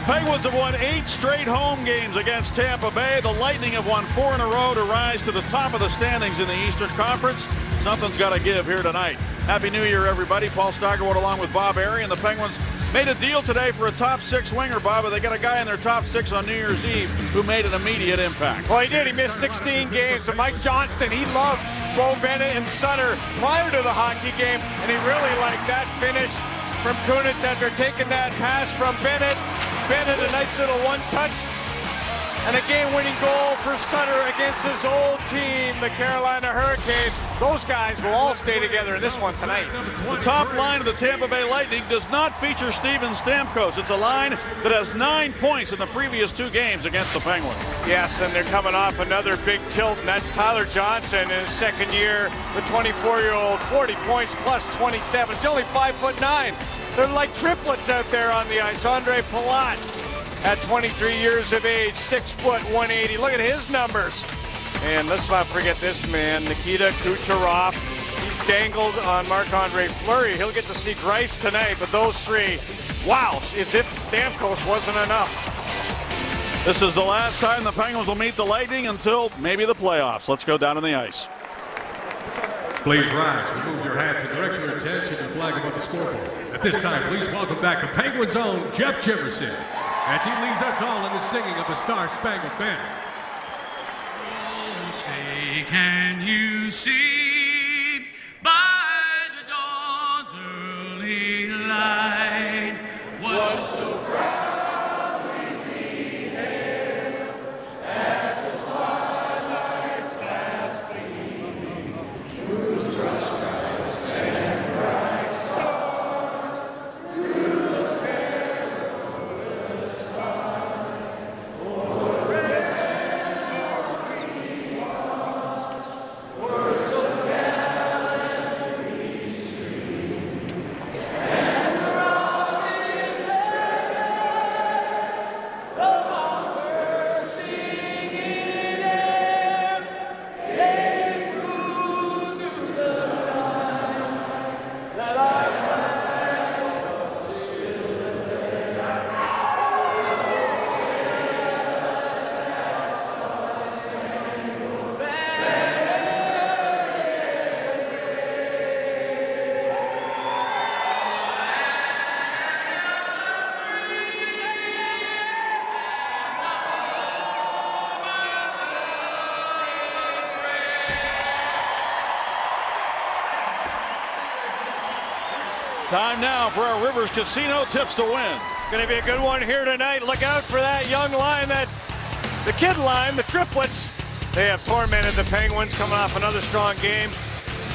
Penguins have won 8 straight home games against Tampa Bay. The Lightning have won 4 in a row to rise to the top of the standings in the Eastern Conference. Something's got to give here tonight. Happy New Year, everybody. Paul Steigerwood along with Bob Airy, and the Penguins made a deal today for a top 6 winger, Bob, but they got a guy in their top 6 on New Year's Eve who made an immediate impact. Well, he did. He missed 16 games. But Mike Johnston, he loved Bo Bennett and Sutter prior to the hockey game, and he really liked that finish from Kunitz after taking that pass from Bennett. Bennett, a nice little one-touch and a game-winning goal for Sutter against his old team, the Carolina Hurricanes. Those guys will all stay together in this one tonight. The top line of the Tampa Bay Lightning does not feature Steven Stamkos. It's a line that has 9 points in the previous 2 games against the Penguins. Yes, and they're coming off another big tilt, and that's Tyler Johnson in his second year, the 24-year-old, 40 points plus 27. He's only 5'9". They're like triplets out there on the ice. Andre Palat at 23 years of age, 6 foot 180. Look at his numbers. And let's not forget this man, Nikita Kucherov. He's dangled on Marc-Andre Fleury. He'll get to see Greiss tonight, but those 3, wow, as if Stamkos wasn't enough. This is the last time the Penguins will meet the Lightning until maybe the playoffs. Let's go down on the ice. Please rise, remove your hats, and direct your attention to the flag above the scoreboard. At this time, please welcome back the Penguins' own Jeff Jimerson, as he leads us all in the singing of the Star Spangled Banner. Oh, say, can you see by the dawn's early light what so proudly we hailed at the twilight's last gleaming, whose rough stripes and bright stars through the perilous fight, for red street were so gallantly streamed, and the rockets red, the bombers singing in air, they flew through the night, that our flag was still there. Time now for our Rivers Casino tips to win. It's going to be a good one here tonight. Look out for that young line, the kid line, the triplets. They have tormented the Penguins coming off another strong game.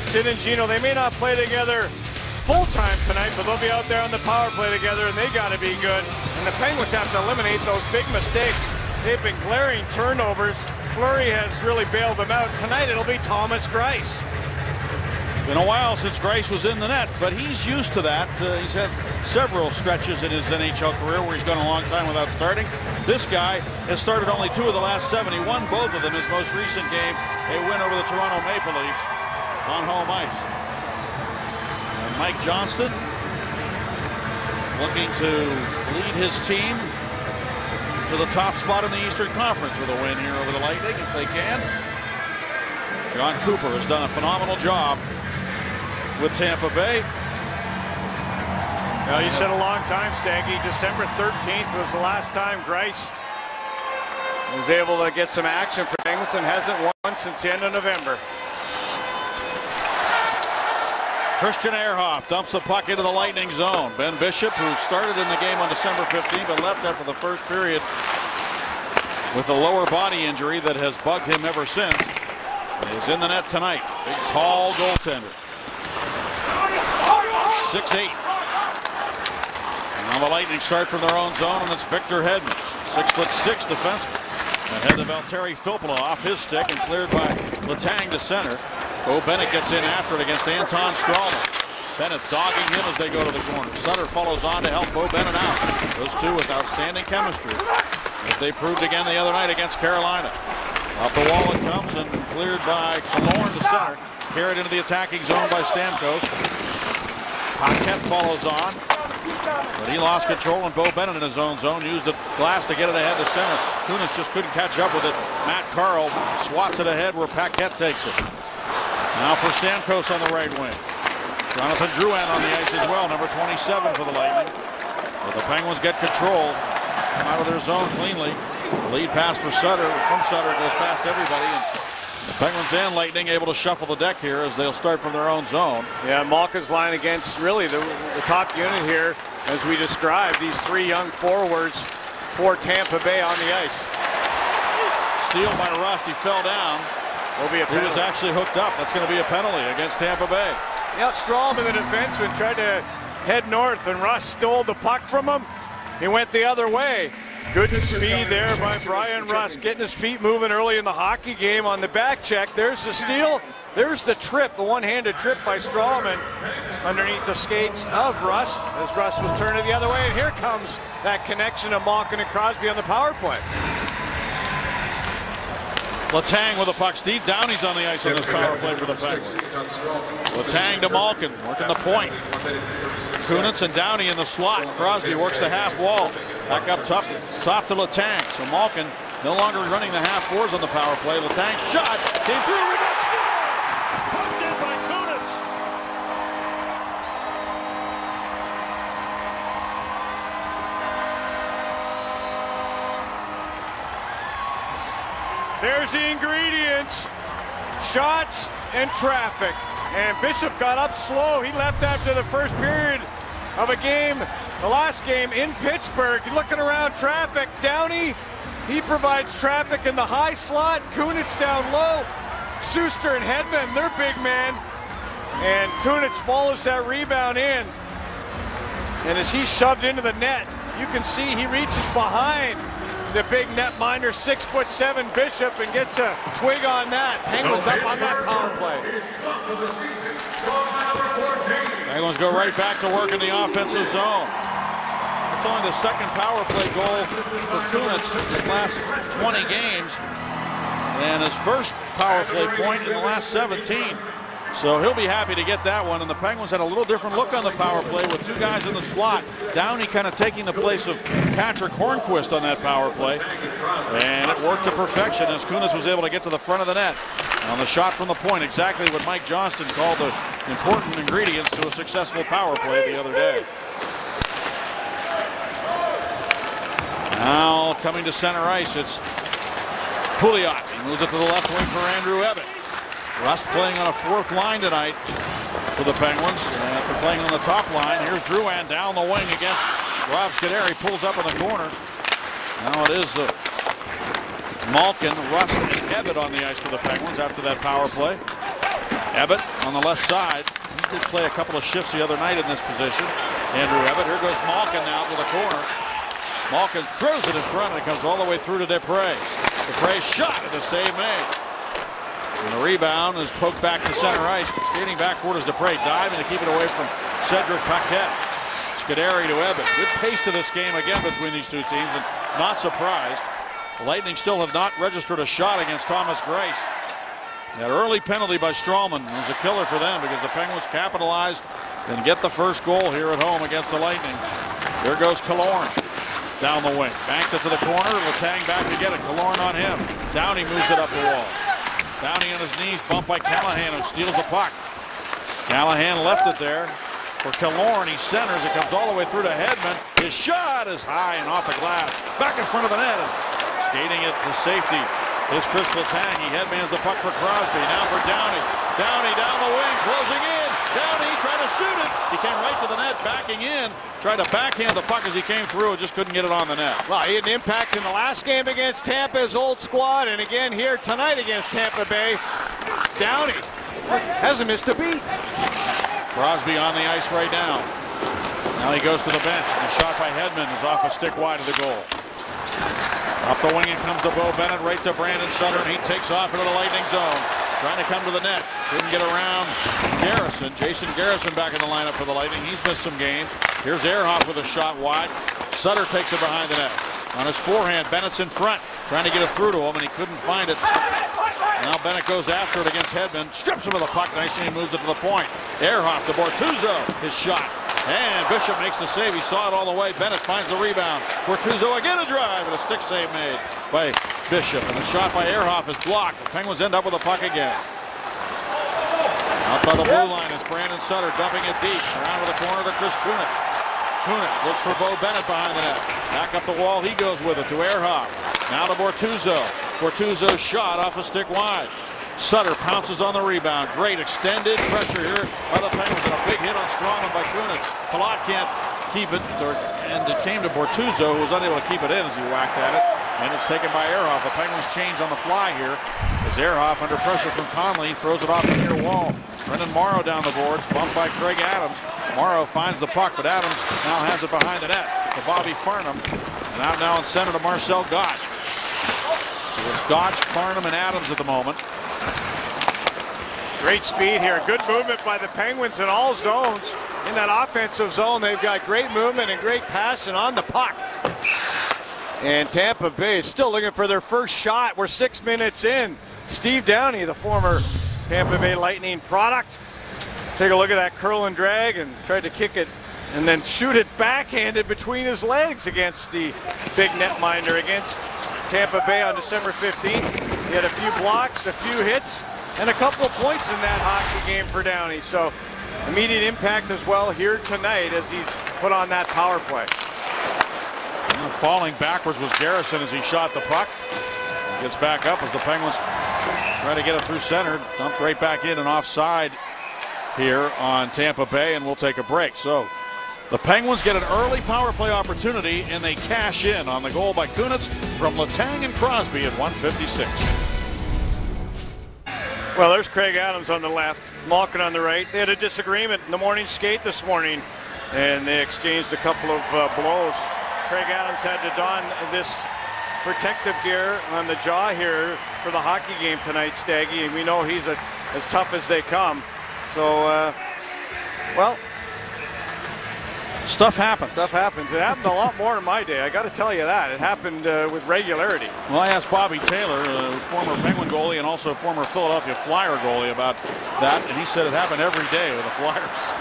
Sid and Gino, they may not play together full-time tonight, but they'll be out there on the power play together, and they got to be good. And the Penguins have to eliminate those big mistakes. They've been glaring turnovers. Fleury has really bailed them out. Tonight it'll be Thomas Greiss. Been a while since Greiss was in the net, but he's used to that. He's had several stretches in his NHL career where he's gone a long time without starting. This guy has started only 2 of the last 7. He won both of them. His most recent game, a win over the Toronto Maple Leafs on home ice. And Mike Johnston looking to lead his team to the top spot in the Eastern Conference with a win here over the Lightning if they can. John Cooper has done a phenomenal job with Tampa Bay. Well, you said a long time, Staggy. December 13th was the last time Greiss was able to get some action for Penguins and hasn't won since the end of November. Christian Ehrhoff dumps the puck into the Lightning zone. Ben Bishop, who started in the game on December 15th but left after the first period with a lower body injury that has bugged him ever since, is in the net tonight. Big, tall goaltender. 6'8". Now the Lightning start from their own zone, and it's Victor Hedman, 6'6" defenseman. Ahead of Valtteri Filppula off his stick and cleared by Letang to center. Bo Bennett gets in after it against Anton Stralman. Bennett dogging him as they go to the corner. Sutter follows on to help Bo Bennett out. Those two with outstanding chemistry, as they proved again the other night against Carolina. Off the wall it comes and cleared by Killorn to center. Carried into the attacking zone by Stamkos. Paquette follows on. But he lost control, and Bo Bennett in his own zone used the glass to get it ahead to center. Kunitz just couldn't catch up with it. Matt Carl swats it ahead where Paquette takes it. Now for Stamkos on the right wing. Jonathan Drouin on the ice as well, number 27 for the Lightning. But the Penguins get control, come out of their zone cleanly. The lead pass for Sutter, from Sutter, goes past everybody. And the Penguins and Lightning able to shuffle the deck here as they'll start from their own zone. Yeah, Malkin's line against really the top unit here, as we described, these three young forwards for Tampa Bay on the ice. Steal by Rust, he fell down. Will be a penalty. He was actually hooked up. That's going to be a penalty against Tampa Bay. Yeah, Stralman, the defenseman, tried to head north, and Rust stole the puck from him. He went the other way. Good speed there by Brian Rust, getting his feet moving early in the hockey game on the back check. There's the steal. There's the trip, the one-handed trip by Stralman underneath the skates of Rust as Rust was turning the other way. And here comes that connection of Malkin and Crosby on the power play. Letang with the puck. Steve Downey's on the ice on this power play for the Penguins. Letang to Malkin, working the point. Kunitz and Downey in the slot. Crosby works the half wall. Back up top to Letang. So Malkin no longer running the half boards on the power play. Letang shot, came through, rebound, score! Poked in by Kunitz. There's the ingredients. Shots and traffic. And Bishop got up slow. He left after the first period of a game, the last game in Pittsburgh. You're looking around traffic. Downey, he provides traffic in the high slot. Kunitz down low. Suster and Hedman, they're big man. And Kunitz follows that rebound in. And as he's shoved into the net, you can see he reaches behind the big netminder, 6'7" Bishop, and gets a twig on that. Penguins up on that power play. Penguins go right back to work in the offensive zone. It's only the second power play goal for Kunitz in his last 20 games, and his first power play point in the last 17. So he'll be happy to get that one. And the Penguins had a little different look on the power play with two guys in the slot. Downey kind of taking the place of Patrick Hornquist on that power play. And it worked to perfection as Kunitz was able to get to the front of the net. And on the shot from the point, exactly what Mike Johnston called the important ingredients to a successful power play the other day. Now coming to center ice, it's Pouliot. He moves it to the left wing for Andrew Ebbett. Rust playing on a fourth line tonight for the Penguins. After playing on the top line, here's Drouin down the wing against Rob Scuderi. Pulls up in the corner. Now it is Malkin, Rust, and Ebbett on the ice for the Penguins after that power play. Ebbett on the left side. He did play a couple of shifts the other night in this position. Andrew Ebbett. Here goes Malkin now to the corner. Malkin throws it in front, and it comes all the way through to Dupre. Dupre shot at the save made. And the rebound is poked back to center ice. Skating back forward is Dupre, diving to keep it away from Cedric Paquette. Scuderi to Ebbett. Good pace to this game again between these two teams, and not surprised. The Lightning still have not registered a shot against Thomas Greiss. That early penalty by Stralman was a killer for them because the Penguins capitalized and get the first goal here at home against the Lightning. There goes Killorn down the wing. Banked it to the corner. Letang back to get it. Killorn on him. Downey moves it up the wall. Downey on his knees, bumped by Callahan, who steals the puck. Callahan left it there for Killorn. He centers. It comes all the way through to Hedman. His shot is high and off the glass. Back in front of the net. And skating it to safety is Chris Letang. He headmans the puck for Crosby. Now for Downey. Downey down the wing, closing in. Downey trying to shoot it. He came right to the net, backing in. Tried to backhand the puck as he came through, just couldn't get it on the net. Well, he had an impact in the last game against Tampa's old squad, and again here tonight against Tampa Bay. Downey hasn't missed a beat. Crosby on the ice right now. Now he goes to the bench, and the shot by Hedman is off a stick wide of the goal. Up the wing it comes to Bo Bennett, right to Brandon Sutter, and he takes off into the Lightning zone. Trying to come to the net. Couldn't get around Garrison. Jason Garrison back in the lineup for the Lightning. He's missed some games. Here's Ehrhoff with a shot wide. Sutter takes it behind the net. On his forehand, Bennett's in front. Trying to get it through to him, and he couldn't find it. Now Bennett goes after it against Hedman. Strips him of the puck nicely and moves it to the point. Ehrhoff to Bortuzzo. His shot And Bishop makes the save. He saw it all the way. Bennett finds the rebound. Bortuzzo again a drive, and a stick save made by Bishop. And the shot by Ehrhoff is blocked. The Penguins end up with the puck again. Out by the blue line, it's Brandon Sutter dumping it deep. Around to the corner to Chris Kunitz. Kunitz looks for Bo Bennett behind the net. Back up the wall, he goes with it to Ehrhoff. Now to Bortuzzo. Bortuzzo's shot off a stick wide. Sutter pounces on the rebound. Great extended pressure here by the Penguins, and a big hit on Strongman by Kunitz. Palat can't keep it, and it came to Bortuzzo, who was unable to keep it in as he whacked at it. And it's taken by Ehrhoff. The Penguins change on the fly here as Ehrhoff, under pressure from Conley, throws it off the near wall. Brendan Morrow down the boards, bumped by Craig Adams. Morrow finds the puck, but Adams now has it behind the net to Bobby Farnham. And out now in center to Marcel Gottsch. So it's Gottsch, Farnham, and Adams at the moment. Great speed here. Good movement by the Penguins in all zones. In that offensive zone, they've got great movement and great passion on the puck. And Tampa Bay is still looking for their first shot. We're 6 minutes in. Steve Downey, the former Tampa Bay Lightning product. Take a look at that curl and drag, and tried to kick it and then shoot it backhanded between his legs against the big netminder against Tampa Bay on December 15th. He had a few blocks, a few hits, and a couple of points in that hockey game for Downey. So immediate impact as well here tonight as he's put on that power play. Falling backwards was Garrison as he shot the puck. Gets back up as the Penguins try to get it through center. Dumped right back in and offside here on Tampa Bay, and we'll take a break. So the Penguins get an early power play opportunity, and they cash in on the goal by Kunitz from Letang and Crosby at 1:56. Well, there's Craig Adams on the left, Malkin on the right. They had a disagreement in the morning skate this morning, and they exchanged a couple of blows. Craig Adams had to don this protective gear on the jaw here for the hockey game tonight, Staggy, and we know he's as tough as they come. So, well, stuff happens. Stuff happens. It happened a lot more in my day. I got to tell you that. It happened with regularity. Well, I asked Bobby Taylor, former Penguin goalie and also former Philadelphia Flyer goalie, about that, and he said it happened every day with the Flyers.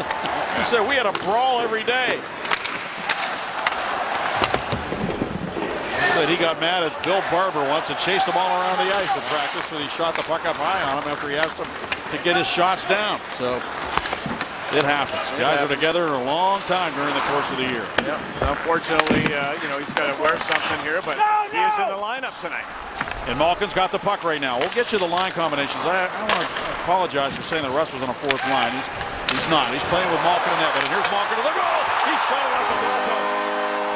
He said we had a brawl every day. He said he got mad at Bill Barber once and chased him all around the ice in practice when he shot the puck up high on him after he asked him to get his shots down. So it happens. Guys are together a long time during the course of the year. Yep. Unfortunately, you know, he's got to wear something here, but he is in the lineup tonight. And Malkin's got the puck right now. We'll get you the line combinations. I want to apologize for saying that Russ was on a fourth line. He's not. He's playing with Malkin and Ebbett. And here's Malkin to the goal. He shot it off the goalpost.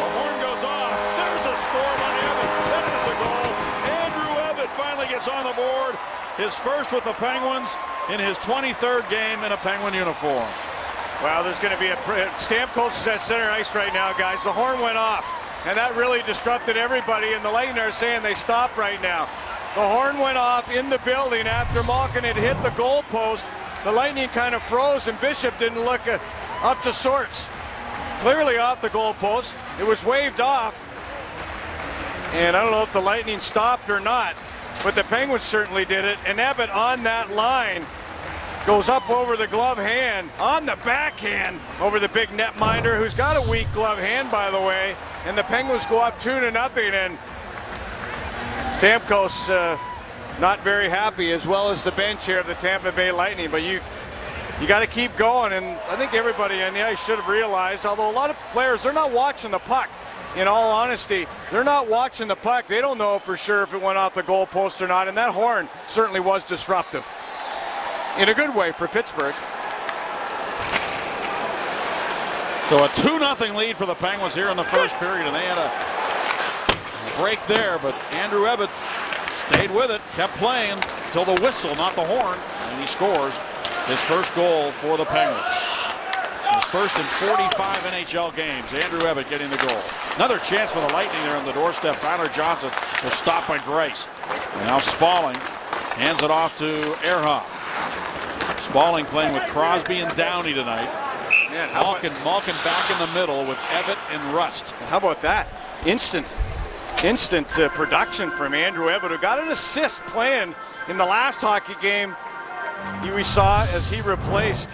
The horn goes off. There's a score by Ebbett. That is a goal. Andrew Ebbett finally gets on the board. His first with the Penguins in his 23rd game in a Penguin uniform. Well, there's going to be a Stamkos is at center ice right now, guys. The horn went off, and that really disrupted everybody, and the Lightning are saying they stop right now. The horn went off in the building after Malkin had hit the goalpost. The Lightning kind of froze, and Bishop didn't look up to sorts. Clearly off the goalpost. It was waved off, and I don't know if the Lightning stopped or not, but the Penguins certainly did it, and Ebbett on that line goes up over the glove hand, on the backhand, over the big netminder, who's got a weak glove hand, by the way, and the Penguins go up 2-0, and Stamkos not very happy, as well as the bench here of the Tampa Bay Lightning, but you got to keep going, and I think everybody on the ice should have realized, although a lot of players, they're not watching the puck. In all honesty, they're not watching the puck. They don't know for sure if it went off the goalpost or not, and that horn certainly was disruptive. In a good way for Pittsburgh. So a 2-0 lead for the Penguins here in the first period, and they had a break there, but Andrew Ebbett stayed with it, kept playing until the whistle, not the horn, and he scores his first goal for the Penguins. His first in 45 NHL games. Andrew Ebbett getting the goal. Another chance for the Lightning there on the doorstep. Tyler Johnson was stopped by Grace. And now Spalling hands it off to Ehrhoff. Spalling playing with Crosby and Downey tonight. Man, Malkin back in the middle with Ebbett and Rust. How about that? Instant production from Andrew Ebbett, who got an assist playing in the last hockey game we saw as he replaced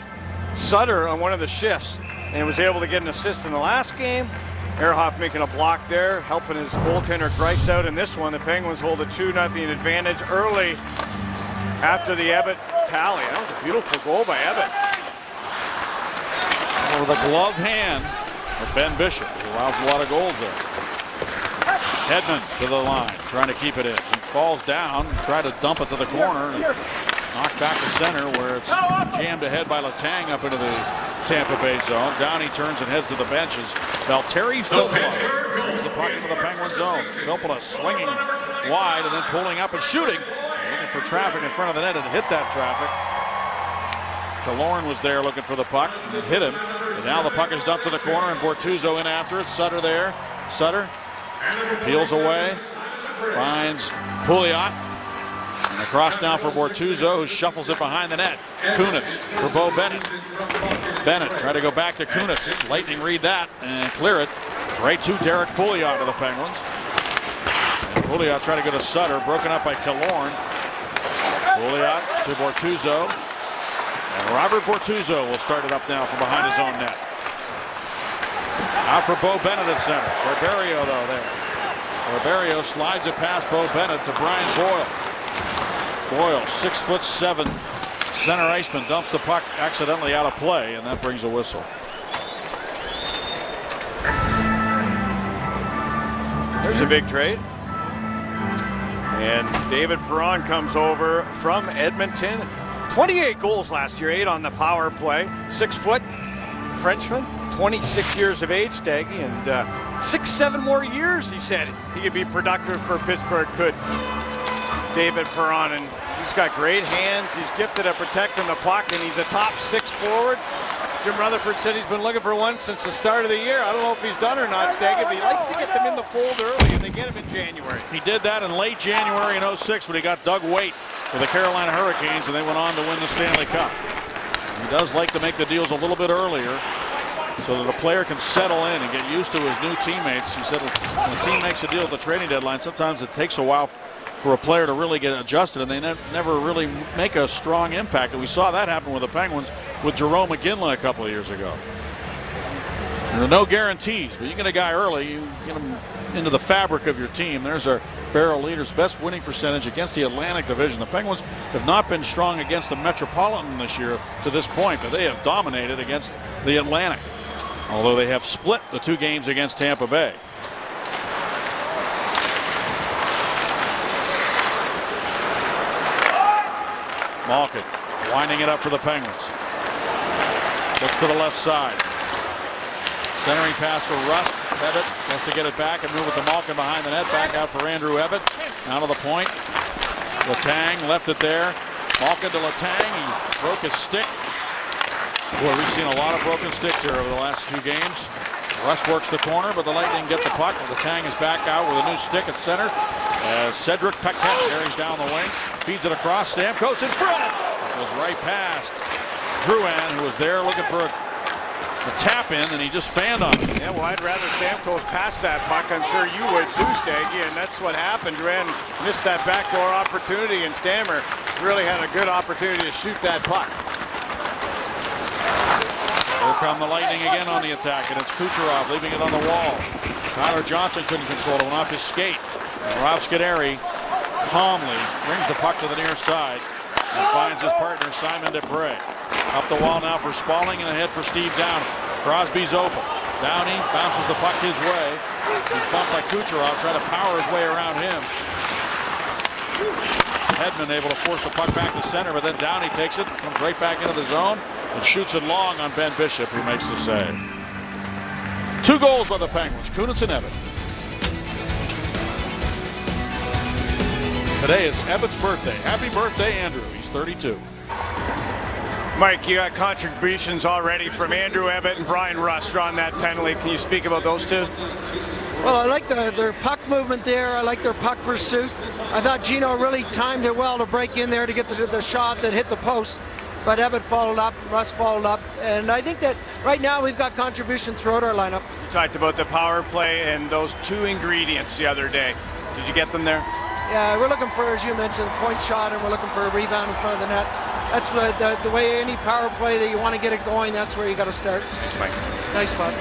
Sutter on one of the shifts. and was able to get an assist in the last game. Ehrhoff making a block there, helping his goaltender Greiss out in this one. The Penguins hold a 2-0 advantage early after the Ebbett tally. That was a beautiful goal by Ebbett. Over the glove hand of Ben Bishop, who allows a lot of goals there. Hedman to the line, trying to keep it in. He falls down, tried to dump it to the corner, and knocked back to center where it's jammed ahead by Letang up into the Tampa Bay zone. Downey turns and heads to the benches. Valtteri Filppula brings the puck into the Penguin zone. Filppula swinging wide and then pulling up and shooting. Looking for traffic in front of the net and hit that traffic. Killorn was there looking for the puck and hit him. And now the puck is dumped to the corner and Bortuzzo in after it. Sutter there. Sutter peels away. Finds Pouliot. And across now for Bortuzzo, who shuffles it behind the net. Kunitz for Bo Bennett. Bennett try to go back to Kunitz. Lightning read that and clear it. Right to Derek Pouliot of the Penguins. And Pouliot try to go to Sutter, broken up by Killorn. Pouliot to Bortuzzo. And Robert Bortuzzo will start it up now from behind his own net. Out for Bo Bennett at center. Barberio though there. Barberio slides it past Bo Bennett to Brian Boyle. Boyle, 6'7", center iceman, dumps the puck accidentally out of play, and that brings a whistle. There's a big trade. And David Perron comes over from Edmonton. 28 goals last year, 8 on the power play. 6 foot Frenchman, 26 years of age, Staggy, and 6-7 more years, he said, he could be productive for Pittsburgh, could David Perron, and he's got great hands. He's gifted at protecting the puck, and he's a top 6 forward. Jim Rutherford said he's been looking for one since the start of the year. I don't know if he's done or not, Staggy, but he likes to get them in the fold early, and they get him in January. He did that in late January in 06 when he got Doug Weight for the Carolina Hurricanes, and they went on to win the Stanley Cup. He does like to make the deals a little bit earlier so that a player can settle in and get used to his new teammates. He said when a team makes a deal at the trading deadline, sometimes it takes a while for a player to really get adjusted, and they never really make a strong impact. And we saw that happen with the Penguins with Jerome McGinley a couple of years ago. There are no guarantees, but you get a guy early, you get him into the fabric of your team. There's our Barrel leaders' best winning percentage against the Atlantic Division. The Penguins have not been strong against the Metropolitan this year to this point, but they have dominated against the Atlantic, although they have split the 2 games against Tampa Bay. Malkin winding it up for the Penguins. Looks to the left side. Centering pass for Rust. Ebbett has to get it back and move it to Malkin behind the net. Back out for Andrew Ebbett. Down to the point. Letang left it there. Malkin to Letang. He broke his stick. Boy, we've seen a lot of broken sticks here over the last 2 games. Rust works the corner, but the Lightning get the puck. Letang is back out with a new stick at center. As Cedric Paquette carries down the wing. Feeds it across. Stamkos in front. It goes right past Drouin, who was there looking for a tap in, and he just fanned on it. Yeah, well, I'd rather Stamkos pass that puck. I'm sure you would too, Staggy, and that's what happened. Drouin missed that backdoor opportunity, and Stammer really had a good opportunity to shoot that puck. Here come the Lightning again on the attack, and it's Kucherov leaving it on the wall. Tyler Johnson couldn't control it, went off his skate. And Rob Scuderi calmly brings the puck to the near side and finds his partner Simon Desprez. Up the wall now for Spaulding and ahead for Steve Downey. Crosby's open. Downey bounces the puck his way. He's bumped by Kucherov, trying to power his way around him. Hedman able to force the puck back to center, but then Downey takes it, comes right back into the zone, and shoots it long on Ben Bishop, who makes the save. 2 goals by the Penguins, Kunitz and Ebbett. Today is Ebbett's birthday. Happy birthday, Andrew. He's 32. Mike, you got contributions already from Andrew Ebbett and Brian Rust on that penalty. Can you speak about those 2? Well, I like their puck movement there. I like their puck pursuit. I thought Gino really timed it well to break in there to get the shot that hit the post. But Ebbett followed up, Rust followed up. And I think that right now we've got contributions throughout our lineup. You talked about the power play and those 2 ingredients the other day. Did you get them there? Yeah, we're looking for, as you mentioned, a point shot, and we're looking for a rebound in front of the net. That's what the way any power play that you want to get it going, that's where you got to start. Thanks, Mike. Nice, Bob.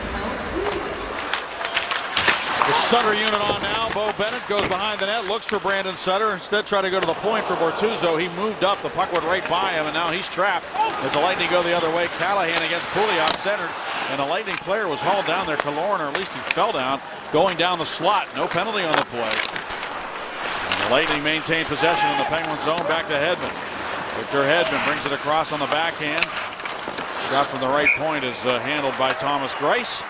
The Sutter unit on now. Bo Bennett goes behind the net, looks for Brandon Sutter. Instead, try to go to the point for Bortuzzo. He moved up. The puck went right by him, and now he's trapped. As the Lightning go the other way, Callahan against Pouliot centered, and a Lightning player was hauled down there, Killorn, or at least he fell down, going down the slot. No penalty on the play. And the Lightning maintain possession in the Penguin zone. Back to Hedman. Victor Hedman brings it across on the backhand. Shot from the right point is handled by Thomas Greiss.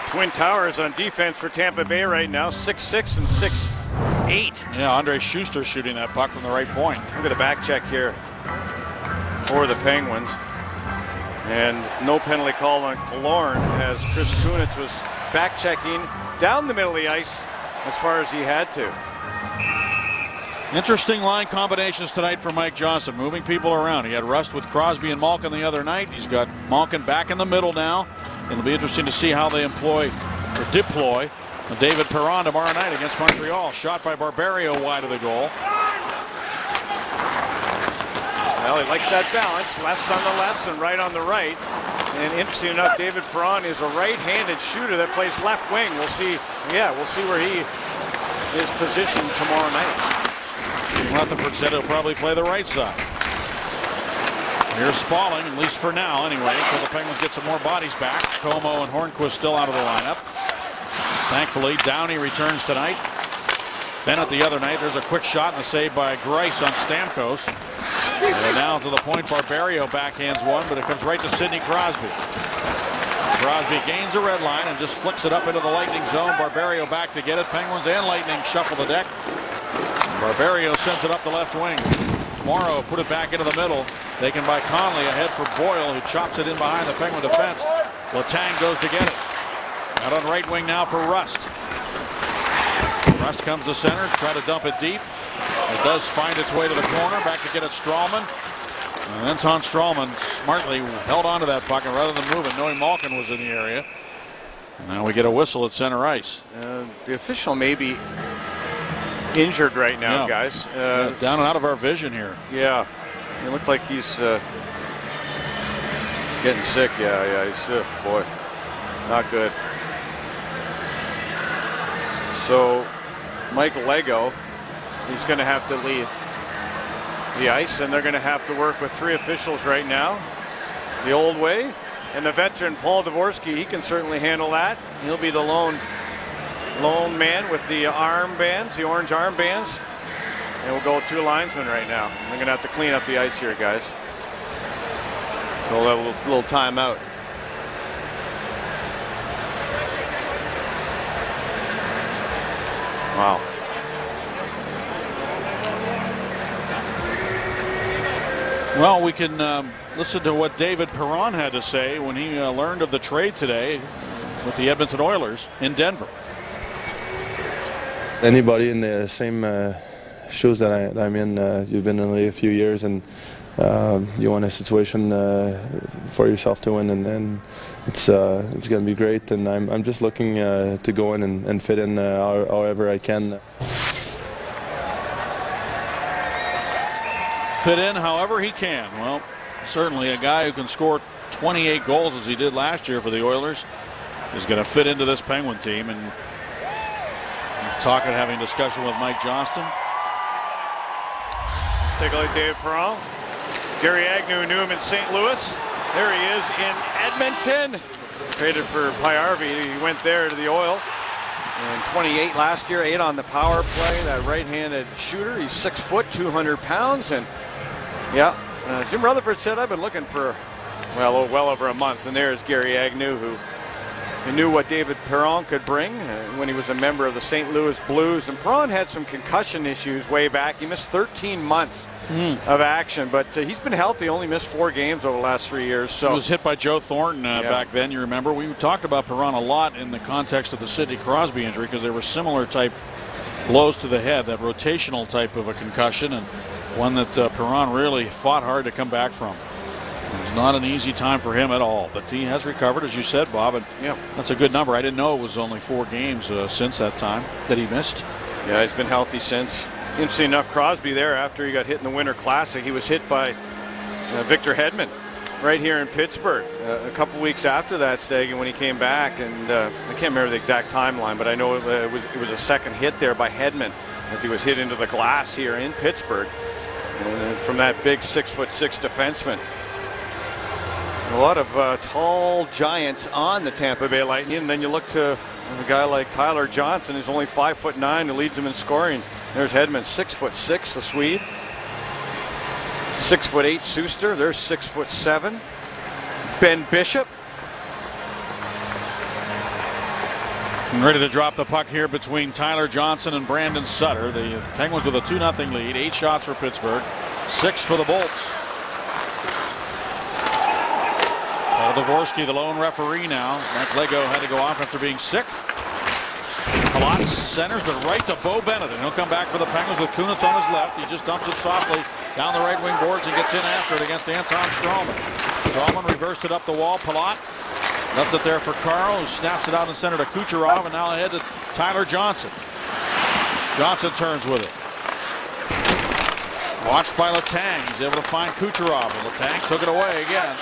Twin Towers on defense for Tampa Bay right now, 6'6" and 6'8". Yeah, Andre Schuster shooting that puck from the right point. Look at the back check here for the Penguins. And no penalty call on Killorn as Chris Kunitz was back checking down the middle of the ice as far as he had to. Interesting line combinations tonight for Mike Johnson, moving people around. He had Rust with Crosby and Malkin the other night. He's got Malkin back in the middle now. It'll be interesting to see how they employ or deploy David Perron tomorrow night against Montreal. Shot by Barberio wide of the goal. Well, he likes that balance. Left on the left and right on the right. And interesting enough, David Perron is a right-handed shooter that plays left wing. We'll see. Yeah, we'll see where he is positioned tomorrow night. Rutherford said he'll probably play the right side. Here's Spalling, at least for now anyway, until the Penguins get some more bodies back. Como and Hornquist still out of the lineup. Thankfully, Downey returns tonight. Bennett the other night. There's a quick shot and a save by Greiss on Stamkos. And now to the point, Barberio backhands one, but it comes right to Sidney Crosby. Crosby gains the red line and just flicks it up into the Lightning zone. Barberio back to get it. Penguins and Lightning shuffle the deck. Barberio sends it up the left wing. Morrow put it back into the middle. Taken by Conley, ahead for Boyle, who chops it in behind the Penguin defense. Letang goes to get it. Out on right wing now for Rust. Rust comes to center, try to dump it deep. It does find its way to the corner. Back to get it Stralman. And Anton Stralman smartly held onto that puck, and rather than move it, knowing Malkin was in the area. And now we get a whistle at center ice. The official may be injured right now, guys. Down and out of our vision here. Yeah. It looked like he's getting sick. Yeah, he's sick. Boy, not good. So Mike Lego, he's going to have to leave the ice, and they're going to have to work with 3 officials right now, the old way. And the veteran Paul Dvorsky, he can certainly handle that. He'll be the lone man with the armbands, the orange armbands. And we'll go with 2 linesmen right now. They're going to have to clean up the ice here, guys. So we'll have a little timeout. Wow. Well, we can listen to what David Perron had to say when he learned of the trade today with the Edmonton Oilers in Denver. Anybody in the same shoes that I'm in, you've been in the league a few years, and you want a situation for yourself to win, and it's going to be great. And I'm just looking to go in and fit in however I can. Fit in however he can. Well, certainly a guy who can score 28 goals as he did last year for the Oilers is going to fit into this Penguin team. And he's talking, having a discussion with Mike Johnston. Take a look at David Perron. Gary Agnew knew him in St. Louis. There he is in Edmonton. Traded for Pajärvi. He went there to the Oil. And 28 last year, 8 on the power play. That right-handed shooter. He's 6 foot, 200 pounds. And yeah, Jim Rutherford said, I've been looking for, well over a month. And there's Gary Agnew, who knew what David Perron could bring when he was a member of the St. Louis Blues. And Perron had some concussion issues way back. He missed 13 months of action, but he's been healthy. Only missed 4 games over the last 3 years. So he was hit by Joe Thornton back then. You remember we talked about Perron a lot in the context of the Sidney Crosby injury, because they were similar type blows to the head, that rotational type of a concussion, and one that Perron really fought hard to come back from. It was not an easy time for him at all, but he has recovered, as you said, Bob, and that's a good number. I didn't know it was only 4 games since that time that he missed. Yeah, he's been healthy since. Interesting enough, Crosby there, after he got hit in the Winter Classic, he was hit by Victor Hedman right here in Pittsburgh a couple weeks after that, Staggy, when he came back, and I can't remember the exact timeline, but I know it was a second hit there by Hedman as he was hit into the glass here in Pittsburgh, and from that big 6'6" defenseman. A lot of tall giants on the Tampa Bay Lightning, and then you look to a guy like Tyler Johnson, who's only 5'9", who leads them in scoring. There's Hedman, 6'6", the Swede. 6'8", Suster. There's 6'7". Ben Bishop. And ready to drop the puck here between Tyler Johnson and Brandon Sutter. The Penguins with a 2-0 lead. 8 shots for Pittsburgh, 6 for the Bolts. Paul Dvorsky, the lone referee now. Mike Lego had to go off after being sick. Palat centers, but right to Bo Bennett, and he'll come back for the Penguins with Kunitz on his left. He just dumps it softly down the right wing boards and gets in after it against Anton Stralman. Stralman reversed it up the wall. Palat left it there for Carl, who snaps it out in center to Kucherov, and now ahead to Tyler Johnson. Johnson turns with it. Watched by Letang. He's able to find Kucherov, and Letang took it away again.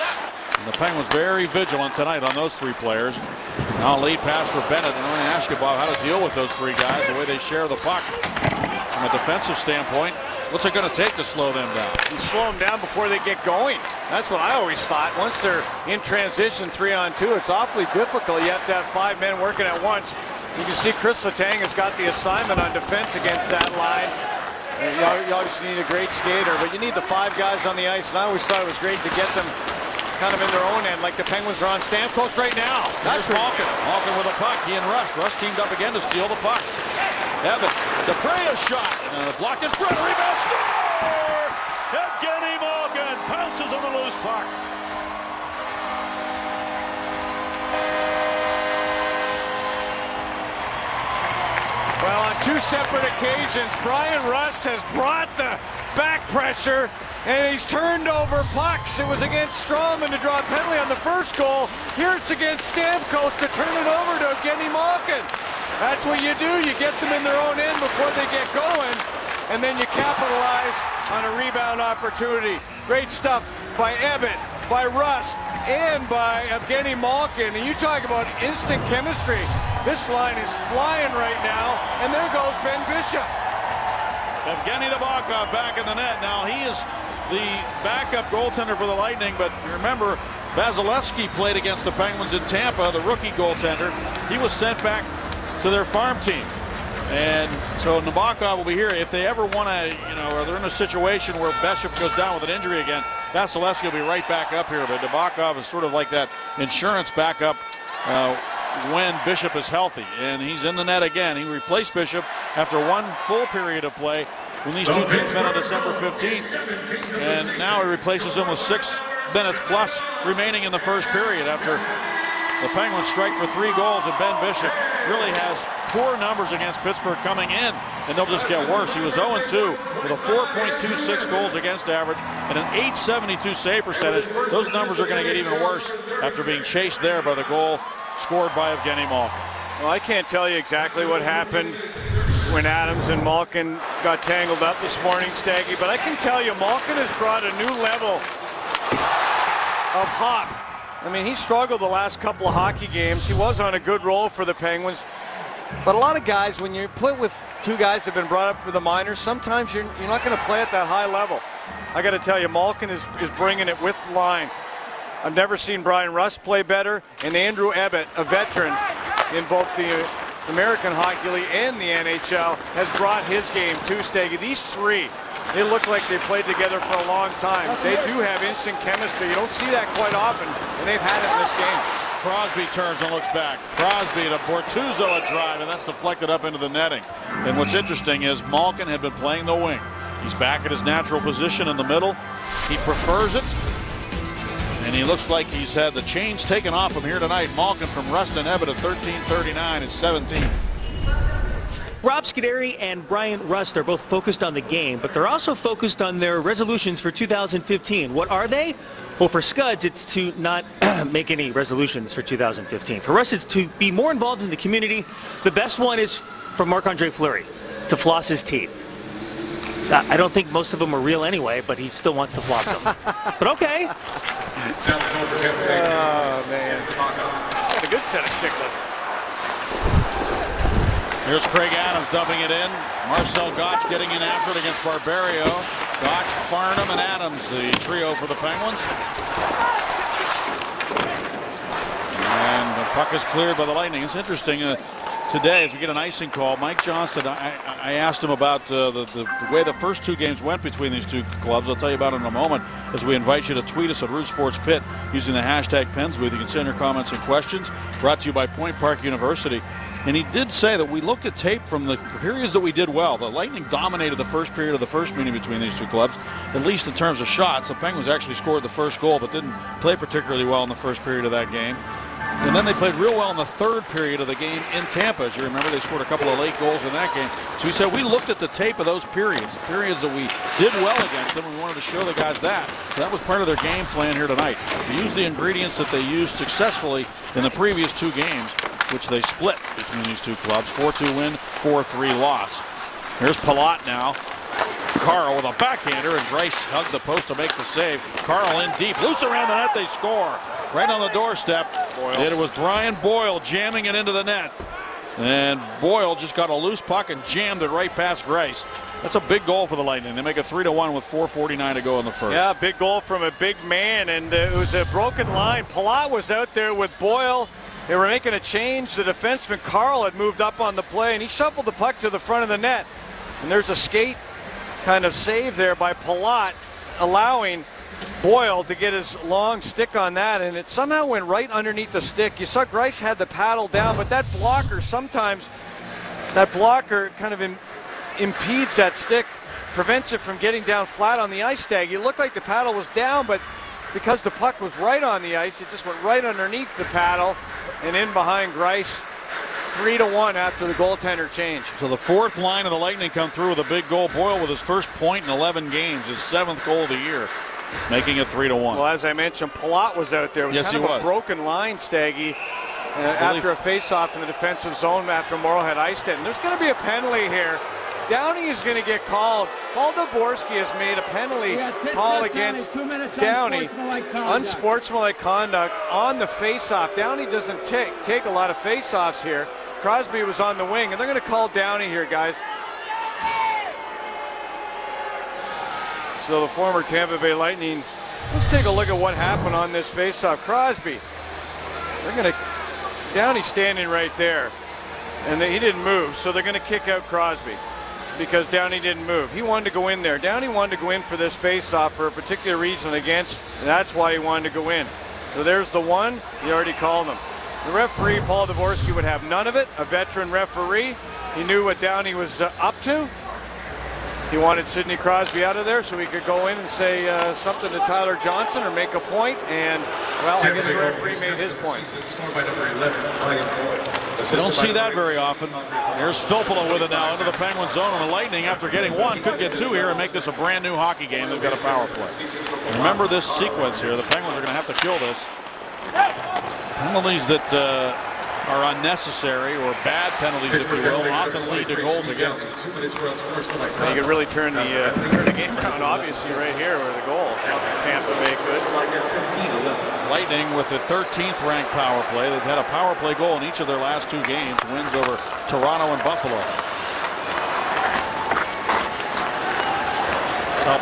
And the Penguins very vigilant tonight on those 3 players. Now a lead pass for Bennett, and I'm going to ask you about how to deal with those 3 guys, the way they share the puck. From a defensive standpoint, what's it going to take to slow them down? You slow them down before they get going. That's what I always thought. Once they're in transition 3-on-2, it's awfully difficult. You have to have 5 men working at once. You can see Chris Letang has got the assignment on defense against that line. And you obviously need a great skater, but you need the 5 guys on the ice, and I always thought it was great to get them kind of in their own end, like the Penguins are on Stamkos right now. That's Malkin. Malkin with a puck. He and Rust. Rust teamed up again to steal the puck. Evan, the Brea shot. Blocked in front. Rebound. Score! Evgeny Malkin pounces on the loose puck. Well, on 2 separate occasions, Brian Rust has brought the back pressure, and he's turned over pucks. It was against Stralman to draw a penalty on the first goal. Here it's against Stamkos to turn it over to Evgeny Malkin. That's what you do. You get them in their own end before they get going, and then you capitalize on a rebound opportunity. Great stuff by Ebbett, by Rust, and by Evgeny Malkin. And you talk about instant chemistry. This line is flying right now, and there goes Ben Bishop. Evgeny Nabokov back in the net. Now he is the backup goaltender for the Lightning, but remember, Vasilevsky played against the Penguins in Tampa, the rookie goaltender. He was sent back to their farm team. And so Nabokov will be here. If they ever want to, or they're in a situation where Bishop goes down with an injury again, Vasilevsky will be right back up here. But Nabokov is sort of like that insurance backup when Bishop is healthy. And he's in the net again. He replaced Bishop after 1 full period of play when these 2 teams met on December 15th. And now he replaces him with 6 minutes plus remaining in the first period after the Penguins strike for 3 goals, and Ben Bishop really has poor numbers against Pittsburgh coming in, and they'll just get worse. He was 0-2 with a 4.26 goals against average and an .872 save percentage. Those numbers are going to get even worse after being chased there by the goal scored by Evgeny Malkin. Well, I can't tell you exactly what happened when Adams and Malkin got tangled up this morning, Staggy, but I can tell you Malkin has brought a new level of hop. I mean, he struggled the last couple of hockey games. He was on a good roll for the Penguins. But a lot of guys, when you play with 2 guys that have been brought up for the minors, sometimes you're not going to play at that high level. I got to tell you, Malkin is bringing it with the line. I've never seen Brian Rust play better, and Andrew Ebbett, a veteran in both the American Hockey League and the NHL, has brought his game too, Staggy. These 3, they look like they've played together for a long time. They do have instant chemistry. You don't see that quite often, and they've had it in this game. Crosby turns and looks back. Crosby to Bortuzzo a drive, and that's deflected up into the netting. And what's interesting is Malkin had been playing the wing. He's back at his natural position in the middle. He prefers it, and he looks like he's had the chains taken off him here tonight. Malkin from Rust and Ebbett at 13-39 and 17. Rob Scuderi and Brian Rust are both focused on the game, but they're also focused on their resolutions for 2015. What are they? Well, for Scuds, it's to not make any resolutions for 2015. For Rust, it's to be more involved in the community. The best one is from Marc-Andre Fleury, to floss his teeth. I don't think most of them are real anyway, but he still wants to floss them. But okay. Oh, man. Got a good set of chicklets. Here's Craig Adams dumping it in. Marcel Gottsch getting in after it against Barberio. Gottsch, Farnham, and Adams, the trio for the Penguins. And the puck is cleared by the Lightning. It's interesting today as we get an icing call. Mike Johnston, I asked him about the way the first two games went between these two clubs. I'll tell you about it in a moment as we invite you to tweet us at Root Sports Pit using the hashtag PensBooth. You can send your comments and questions. Brought to you by Point Park University. And he did say that we looked at tape from the periods that we did well. The Lightning dominated the first period of the first meeting between these two clubs, at least in terms of shots. The Penguins actually scored the first goal, but didn't play particularly well in the first period of that game. And then they played real well in the third period of the game in Tampa. As you remember, they scored a couple of late goals in that game. So he said we looked at the tape of those periods that we did well against them. We wanted to show the guys that. So that was part of their game plan here tonight. To use the ingredients that they used successfully in the previous two games, which they split between these two clubs. 4-2 win, 4-3 loss. Here's Palat now. Carl with a backhander, and Greiss hugged the post to make the save. Carl in deep, loose around the net, they score. Right on the doorstep. It was Brian Boyle jamming it into the net. And Boyle just got a loose puck and jammed it right past Greiss. That's a big goal for the Lightning. They make it 3-1 with 4:49 to go in the first. Yeah, big goal from a big man, and it was a broken line. Palat was out there with Boyle. They were making a change. The defenseman Carl had moved up on the play, and he shuffled the puck to the front of the net. And there's a skate kind of save there by Palat, allowing Boyle to get his long stick on that, and it somehow went right underneath the stick. You saw Greiss had the paddle down, but that blocker, sometimes that blocker kind of impedes that stick, prevents it from getting down flat on the ice tag. It looked like the paddle was down, but because the puck was right on the ice, it just went right underneath the paddle and in behind Greiss. 3-1 after the goaltender change. So the fourth line of the Lightning come through with a big goal. Boyle with his first point in 11 games, his 7th goal of the year, making it 3-1. Well, as I mentioned, Palat was out there. It was kind of a broken line, Staggy, after a face-off in the defensive zone after Morrow had iced it. And there's going to be a penalty here. Downey is going to get called. Paul Dvorsky has made a penalty call against Downey. Unsportsmanlike conduct on the face-off. Downey doesn't take a lot of face-offs here. Crosby was on the wing, and they're going to call Downey here, guys. So the former Tampa Bay Lightning, let's take a look at what happened on this face-off. Crosby, Downey standing right there, and he didn't move, so they're going to kick out Crosby because Downey didn't move. He wanted to go in there. Downey wanted to go in for this face-off for a particular reason and that's why he wanted to go in. So there's the one. He already called him. The referee, Paul Dvorsky, would have none of it. A veteran referee. He knew what Downey was up to. He wanted Sidney Crosby out of there so he could go in and say something to Tyler Johnson or make a point, and, well, I guess the referee made his point. You don't see that very often. There's Filppula with it now into the Penguin zone, and the Lightning, after getting one, could get two here and make this a brand new hockey game. They've got a power play. Remember this sequence here. The Penguins are going to have to kill this. Penalties that are unnecessary, or bad penalties, if you will, often lead to goals against. You could really turn the game around, obviously, right here with the goal. Tampa Bay could. Lightning with the 13th ranked power play. They've had a power play goal in each of their last two games, wins over Toronto and Buffalo.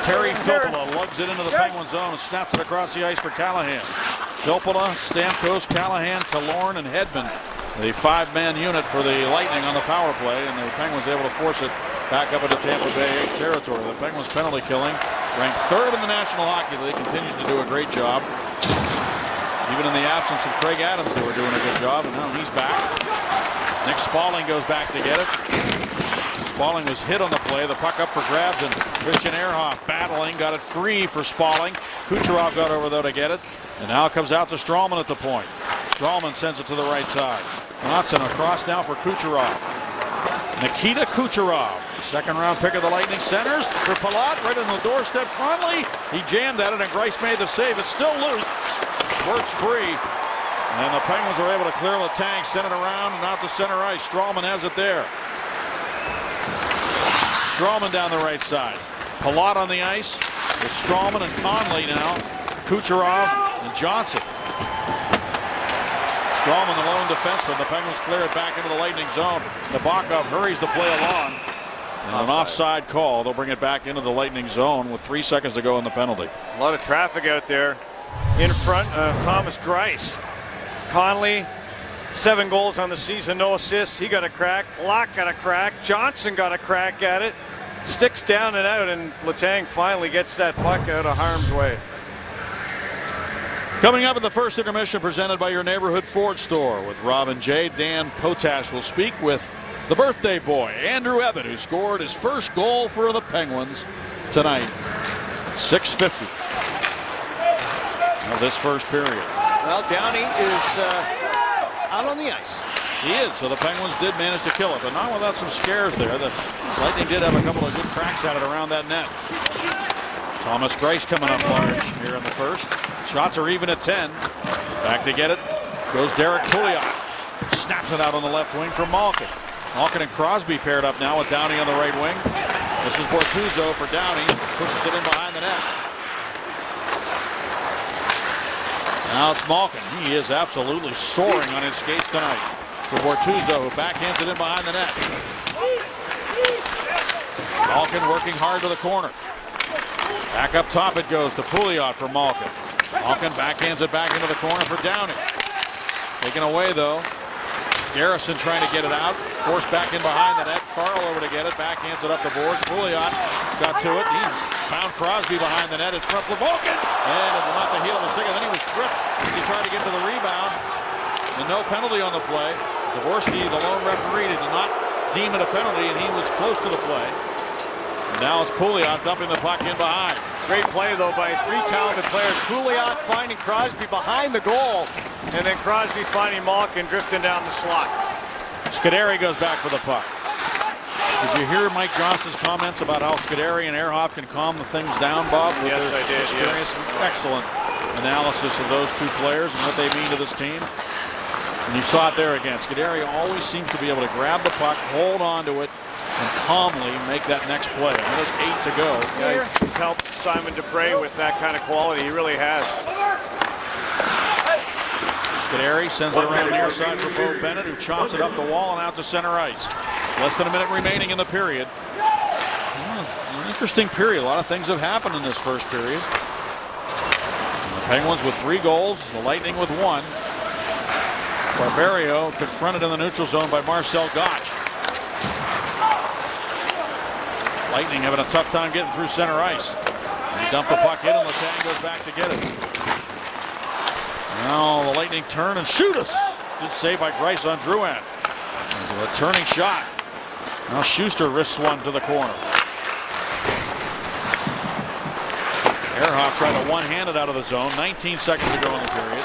Terry Filppula lugs it into the Penguin zone and snaps it across the ice for Callahan. Filppula, Stamkos, Callahan, Killorn, and Hedman. The 5-man unit for the Lightning on the power play, and the Penguins able to force it back up into Tampa Bay territory. The Penguins penalty killing, ranked 3rd in the National Hockey League, continues to do a great job. Even in the absence of Craig Adams, they were doing a good job, and now he's back. Nick Spaulding goes back to get it. Spaulding was hit on the play. The puck up for grabs, and Christian Ehrhoff battling, got it free for Spaulding. Kucherov got over, though, to get it. And now it comes out to Stralman at the point. Stralman sends it to the right side. Knotson across now for Kucherov. Nikita Kucherov, second-round pick of the Lightning, centers for Palat, right on the doorstep. Conley, he jammed at it, and Greiss made the save. It's still loose. Works free. And the Penguins are able to clear the tank, send it around, and out to center ice. Stralman has it there. Stralman down the right side. Palat on the ice with Stralman and Conley now. Kucherov And Johnson. Strawman, the lone defenseman. The Penguins clear it back into the Lightning zone. Nabokov hurries the play along. And an offside call. They'll bring it back into the Lightning zone with 3 seconds to go in the penalty. A lot of traffic out there in front of Thomas Greiss. Conley, 7 goals on the season, no assists. He got a crack. Locke got a crack. Johnson got a crack at it. Sticks down and out, and Letang finally gets that puck out of harm's way. Coming up in the first intermission, presented by your neighborhood Ford store with Rob and Jay. Dan Potash will speak with the birthday boy, Andrew Ebbett, who scored his first goal for the Penguins tonight. 6:50 of this first period. Well, Downey is out on the ice. He is, so the Penguins did manage to kill it, but not without some scares there. The Lightning did have a couple of good cracks at it around that net. Thomas Greiss coming up large here in the first. Shots are even at 10. Back to get it goes Derek Pouliot. Snaps it out on the left wing for Malkin. Malkin and Crosby paired up now with Downey on the right wing. This is Bortuzzo for Downey. Pushes it in behind the net. Now it's Malkin. He is absolutely soaring on his skates tonight. For Bortuzzo, who backhands it in behind the net. Malkin working hard to the corner. Back up top it goes to Pouliot for Malkin. Malkin backhands it back into the corner for Downey. Taken away though. Garrison trying to get it out. Forced back in behind the net. Carl over to get it. Backhands it up the boards. Pouliot got to it. He found Crosby behind the net in front for Malkin. And it was not the heel of the stick. And then he was tripped as he tried to get to the rebound. And no penalty on the play. Dvorsky, the lone referee, did not deem it a penalty, and he was close to the play. And now it's Pouliot dumping the puck in behind. Great play, though, by 3 talented players. Pouliot finding Crosby behind the goal, and then Crosby finding Malkin drifting down the slot. Scuderi goes back for the puck. Did you hear Mike Johnston's comments about how Scuderi and Ehrhoff can calm the things down, Bob? Yes, I did. Experience. Yeah. Excellent analysis of those two players and what they mean to this team. And you saw it there again. Scuderi always seems to be able to grab the puck, hold on to it, and calmly make that next play. Another 8 to go. Yeah, he's helped Simon Dupre with that kind of quality. He really has. Scuderi sends it around near side for Bo Bennett, who chops it up the wall and out to center ice. Less than a minute remaining in the period. An interesting period. A lot of things have happened in this first period. And the Penguins with 3 goals, the Lightning with 1. Barberio confronted in the neutral zone by Marcel Gottsch. Lightning having a tough time getting through center ice. He dumped the puck in and Letang goes back to get it. Now the Lightning turn and shoot us. Good save by Greiss on Drouin. A turning shot. Now Schuster risks one to the corner. Ehrhoff tried to one-handed out of the zone. 19 seconds to go in the period.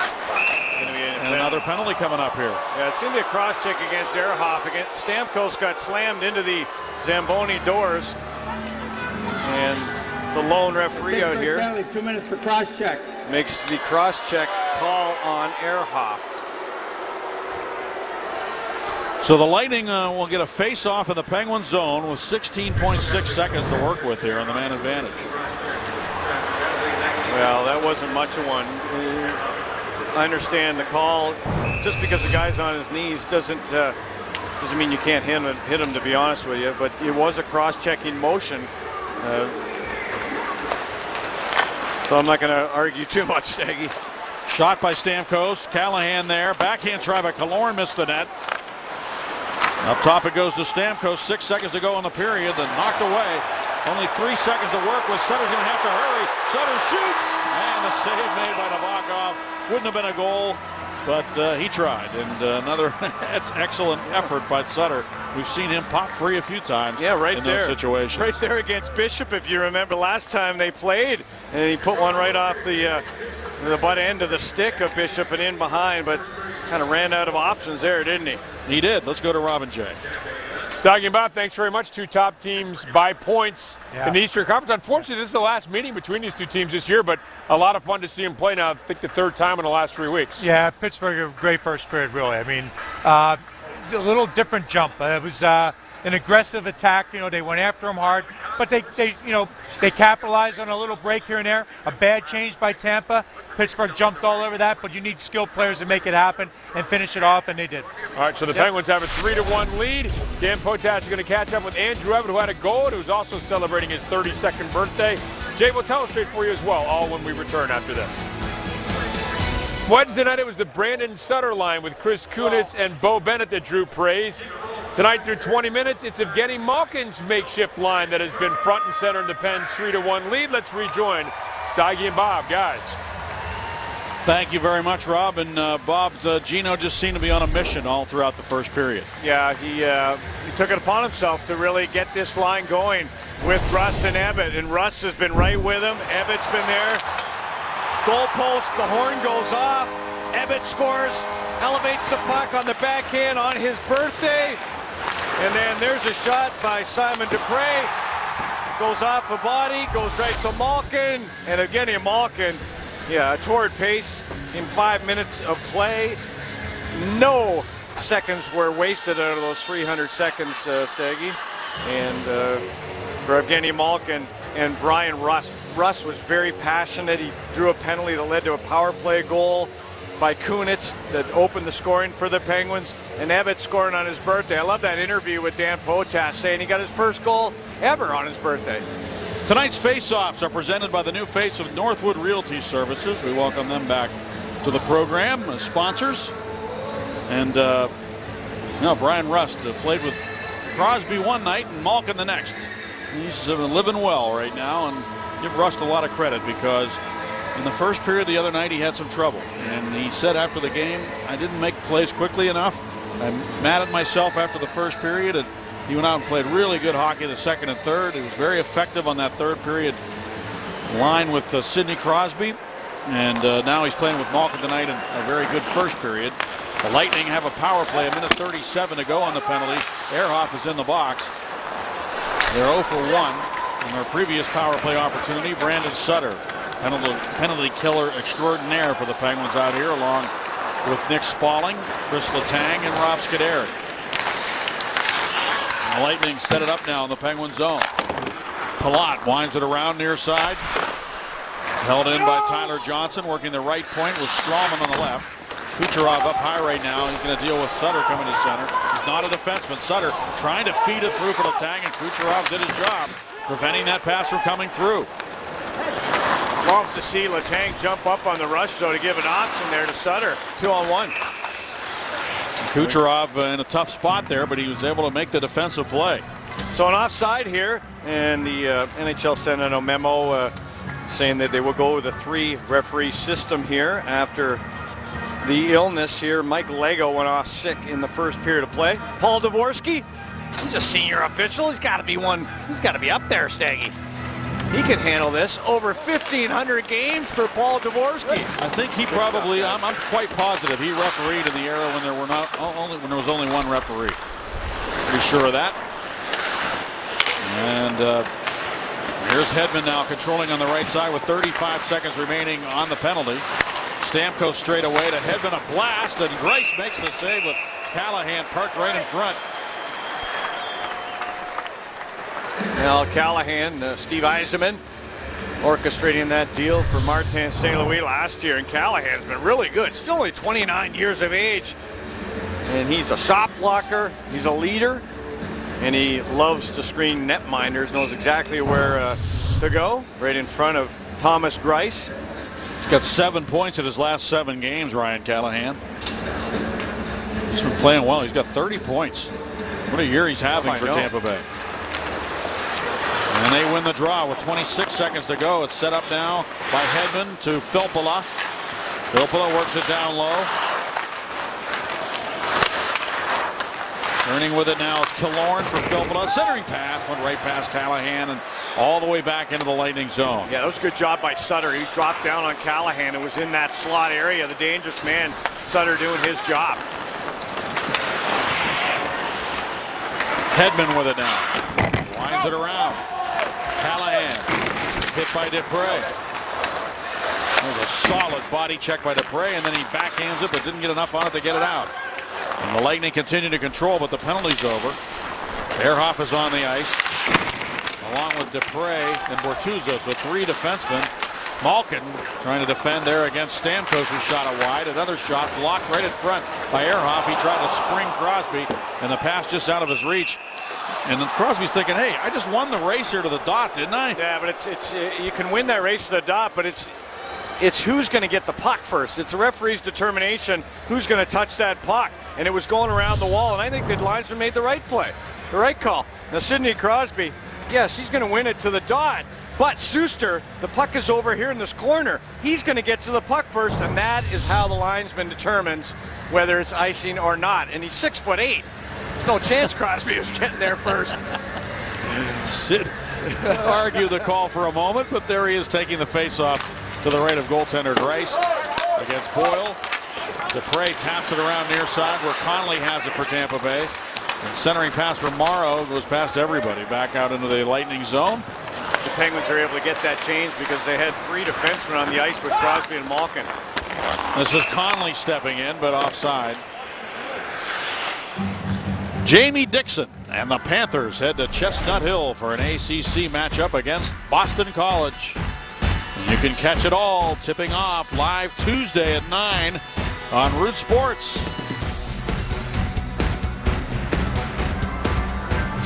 And another penalty coming up here. Yeah, it's going to be a cross-check against Ehrhoff. Stamkos got slammed into the Zamboni doors. And the lone referee out here penalty, 2 minutes for cross-check. Makes the cross-check call on Ehrhoff. So the Lightning will get a face-off in the Penguin zone with 16.6 seconds to work with here on the man advantage. Well, that wasn't much of one. I understand the call. Just because the guy's on his knees doesn't mean you can't hit him, to be honest with you. But it was a cross-checking motion. So I'm not going to argue too much, Nagy. Shot by Stamkos. Callahan there. Backhand try by Killorn, missed the net. Up top it goes to Stamkos. 6 seconds to go in the period. Then knocked away. Only 3 seconds to work with. Sutter's going to have to hurry. Sutter shoots. And the save made by Nabokov. Wouldn't have been a goal, but he tried. And another that's excellent effort by Sutter. We've seen him pop free a few times. Yeah, right in there. Those situations. Right there against Bishop, if you remember last time they played. And he put one right off the butt end of the stick of Bishop and in behind, but kind of ran out of options there, didn't he? He did. Let's go to Robin Jay. Talking about, thanks very much. 2 top teams by points in the Eastern Conference. Unfortunately, this is the last meeting between these 2 teams this year, but a lot of fun to see them play now. I think the 3rd time in the last 3 weeks. Yeah, Pittsburgh, a great first period, really. I mean, a little different jump. It was an aggressive attack. You know, they went after him hard, but they capitalized on a little break here and there. A bad change by Tampa. Pittsburgh jumped all over that, but you need skilled players to make it happen and finish it off, and they did. All right, so the Penguins have a 3-1 lead. Dan Potash is going to catch up with Andrew Ebbett, who had a goal and who's also celebrating his 32nd birthday. Jay will tell us straight for you as well, all when we return after this. Wednesday night, it was the Brandon Sutter line with Chris Kunitz and Bo Bennett that drew praise. Tonight, through 20 minutes, it's Evgeny Malkin's makeshift line that has been front and center in the Pens' 3-1 lead. Let's rejoin Steige and Bob. Guys. Thank you very much, Rob. And Bob's Gino just seemed to be on a mission all throughout the first period. Yeah, he took it upon himself to really get this line going with Rust and Ebbett. And Rust has been right with him. Ebbett's been there. Goalpost, the horn goes off. Ebbett scores, elevates the puck on the backhand on his birthday. And then there's a shot by Simon Dupre. Goes off a body, goes right to Malkin. And again, Malkin, a torrid pace in 5 minutes of play. No seconds were wasted out of those 300 seconds, Steggy. And for Evgeny Malkin and Brian Rust. Rust was very passionate. He drew a penalty that led to a power play goal by Kunitz that opened the scoring for the Penguins. And Ebbett scoring on his birthday. I love that interview with Dan Potash saying he got his first goal ever on his birthday. Tonight's face-offs are presented by the new face of Northwood Realty Services. We welcome them back to the program as sponsors. And Brian Rust played with Crosby one night and Malkin the next. He's living well right now, and give Rust a lot of credit because in the first period the other night he had some trouble. And he said after the game, I didn't make plays quickly enough. I'm mad at myself after the first period. And he went out and played really good hockey the second and third. He was very effective on that third period line with Sidney Crosby. And now he's playing with Malkin tonight in a very good first period. The Lightning have a power play, a minute 37 to go on the penalty. Ehrhoff is in the box. They're 0 for 1 in their previous power play opportunity. Brandon Sutter, penalty killer extraordinaire for the Penguins out here, along with Nick Spaulding, Chris Letang, and Rob Scuderi. The Lightning set it up now in the Penguin zone. Palat winds it around near side. Held in by Tyler Johnson, working the right point with Strawman on the left. Kucherov up high right now. He's going to deal with Sutter coming to center. He's not a defenseman. Sutter trying to feed it through for Letang, and Kucherov did his job, preventing that pass from coming through. Love to see Letang jump up on the rush, though, to give an option there to Sutter. 2-on-1. Kucherov in a tough spot there, but he was able to make the defensive play. So an offside here, and the NHL sent out a memo saying that they will go with a 3-referee system here after the illness here. Mike Lego went off sick in the first period of play. Paul Dvorsky, he's a senior official. He's got to be up there, Staggy. He can handle this. Over 1,500 games for Paul Dvorsky. I think he probably, I'm quite positive he refereed in the era when there was only one referee. Pretty sure of that. And here's Hedman now controlling on the right side with 35 seconds remaining on the penalty. Stamkos straight away to Hedman, a blast, and Greiss makes the save with Callahan parked right in front. Now Callahan, Steve Yzerman orchestrating that deal for Martin St. Louis last year, and Callahan's been really good. Still only 29 years of age, and he's a shot blocker, he's a leader, and he loves to screen netminders, knows exactly where to go, right in front of Thomas Greiss. He's got 7 points in his last 7 games, Ryan Callahan. He's been playing well. He's got 30 points. What a year he's having for Tampa Bay. And they win the draw with 26 seconds to go. It's set up now by Hedman to Filppula. Filppula works it down low. Turning with it now is Killorn for Filppula. Centering pass went right past Callahan and all the way back into the Lightning zone. Yeah, that was a good job by Sutter. He dropped down on Callahan and was in that slot area. The dangerous man, Sutter, doing his job. Hedman with it now. Winds it around. Callahan hit by Dupre. That was a solid body check by Dupre, and then he backhands it but didn't get enough on it to get it out. And the Lightning continue to control, but the penalty's over. Ehrhoff is on the ice, along with Dupre and Bortuzzo, so 3 defensemen. Malkin trying to defend there against Stamkos, who shot it wide. Another shot blocked right in front by Ehrhoff. He tried to spring Crosby, and the pass just out of his reach. And then Crosby's thinking, hey, I just won the race here to the dot, didn't I? Yeah, but it's you can win that race to the dot, but it's who's going to get the puck first. It's the referee's determination who's going to touch that puck. And it was going around the wall, and I think the linesman made the right play, the right call. Now, Sidney Crosby, yes, he's going to win it to the dot. But Suster, the puck is over here in this corner. He's going to get to the puck first, and that is how the linesman determines whether it's icing or not. And he's 6'8". There's no chance Crosby was getting there first. Sid argued the call for a moment, but there he is taking the face-off to the right of goaltender Grace against Boyle. Dupre taps it around near side where Connolly has it for Tampa Bay. And centering pass from Morrow goes past everybody back out into the Lightning zone. The Penguins are able to get that change because they had 3 defensemen on the ice with Crosby and Malkin. This is Connolly stepping in, but offside. Jamie Dixon and the Panthers head to Chestnut Hill for an ACC matchup against Boston College. You can catch it all tipping off live Tuesday at 9 on Root Sports.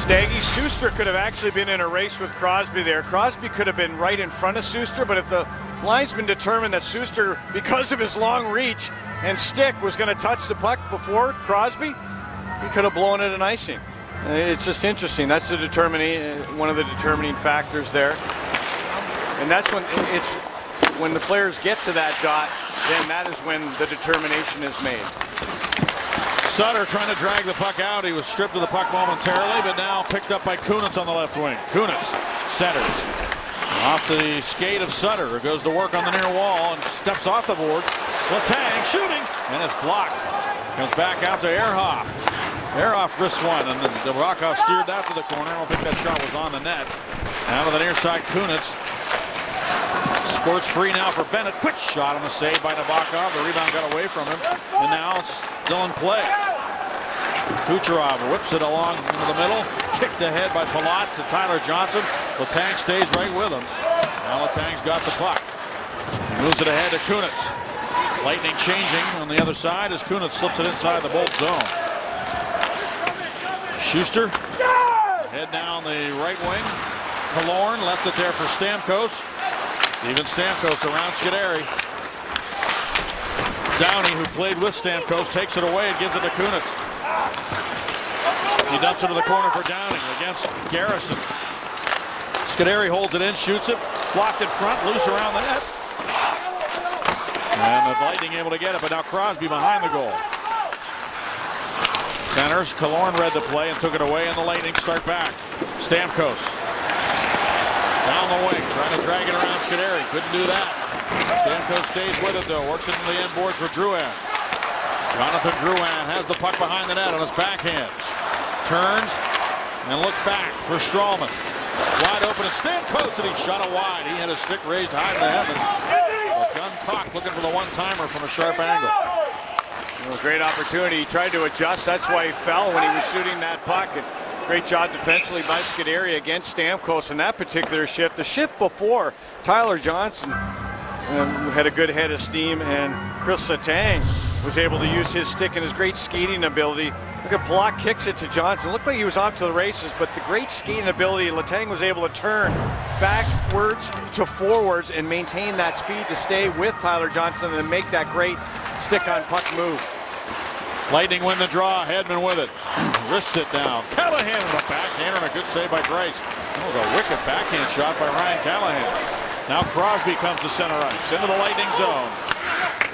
Staggy Suster could have actually been in a race with Crosby there. Crosby could have been right in front of Suster, but if the linesman determined that Suster, because of his long reach and stick, was going to touch the puck before Crosby, he could have blown it an icing. It's just interesting. That's the one of the determining factors there. And that's when the players get to that dot, then that is when the determination is made. Sutter trying to drag the puck out. He was stripped of the puck momentarily, but now picked up by Kunitz on the left wing. Kunitz centers. Off to the skate of Sutter, who goes to work on the near wall and steps off the board. Letang shooting, and it's blocked. Comes back out to Ehrhoff. Ehrhoff wrists one, and then Nabokov steered that to the corner. I don't think that shot was on the net. Out of the near side, Kunitz. Squirts free now for Bennett. Quick shot on the save by Nabokov. The rebound got away from him. And now it's still in play. Kucherov whips it along into the middle. Kicked ahead by Palat to Tyler Johnson. Letang stays right with him. Now Letang's got the puck. He moves it ahead to Kunitz. Lightning changing on the other side as Kunitz slips it inside the Bolt zone. Schuster. Head down the right wing. Killorn left it there for Stamkos. Steven Stamkos around Scuderi. Downey, who played with Stamkos, takes it away and gives it to Kunitz. He dumps it to the corner for Downing against Garrison. Scuderi holds it in, shoots it, blocked in front, loose around the net. And the Lightning able to get it, but now Crosby behind the goal. Centers, Killorn read the play and took it away, and the Lightning start back. Stamkos. Down the wing, trying to drag it around Scuderi. Couldn't do that. Stamkos stays with it, though. Works into the end boards for Drouin. Jonathan Drouin has the puck behind the net on his backhand. Turns and looks back for Stralman. Wide open to Stamkos, and he shot it wide. He had his stick raised high in the heavens. But Gun Cock looking for the one-timer from a sharp angle. It was a great opportunity. He tried to adjust. That's why he fell when he was shooting that puck. And great job defensively by Scuderi against Stamkos in that particular shift. The shift before, Tyler Johnson had a good head of steam, and Chris Letang was able to use his stick and his great skating ability. Look at Palat kicks it to Johnson. Looked like he was off to the races, but the great skating ability, Letang was able to turn backwards to forwards and maintain that speed to stay with Tyler Johnson and make that great stick on puck move. Lightning win the draw. Hedman with it. Wrists it down. Callahan in the backhander and a good save by Grace. That was a wicked backhand shot by Ryan Callahan. Now Crosby comes to center ice into the Lightning zone.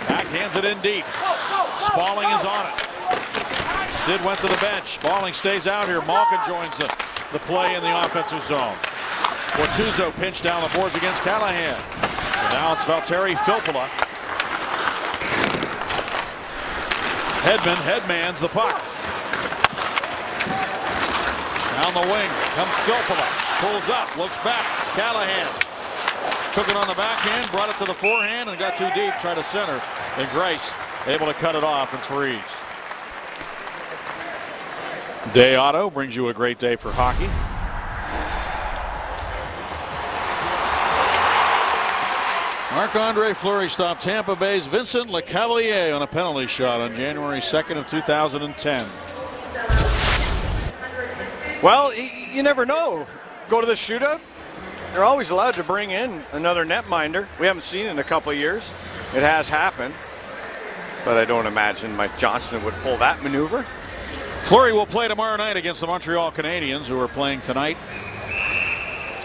Backhands it in deep. Spalling is on it. Sid went to the bench. Spalling stays out here. Malkin joins the play in the offensive zone. Bortuzzo pinched down the boards against Callahan. And now it's Valtteri Filppula. Hedman headmans the puck. Down the wing comes Filppula. Pulls up, looks back. Callahan took it on the backhand, brought it to the forehand, and got too deep. Tried to center. And Grace able to cut it off and freeze. Day Auto brings you a great day for hockey. Marc-Andre Fleury stopped Tampa Bay's Vincent Lecavalier on a penalty shot on January 2nd of 2010. Well, you never know. Go to the shootout. They're always allowed to bring in another netminder. We haven't seen it in a couple of years. It has happened, but I don't imagine Mike Johnston would pull that maneuver. Fleury will play tomorrow night against the Montreal Canadiens, who are playing tonight.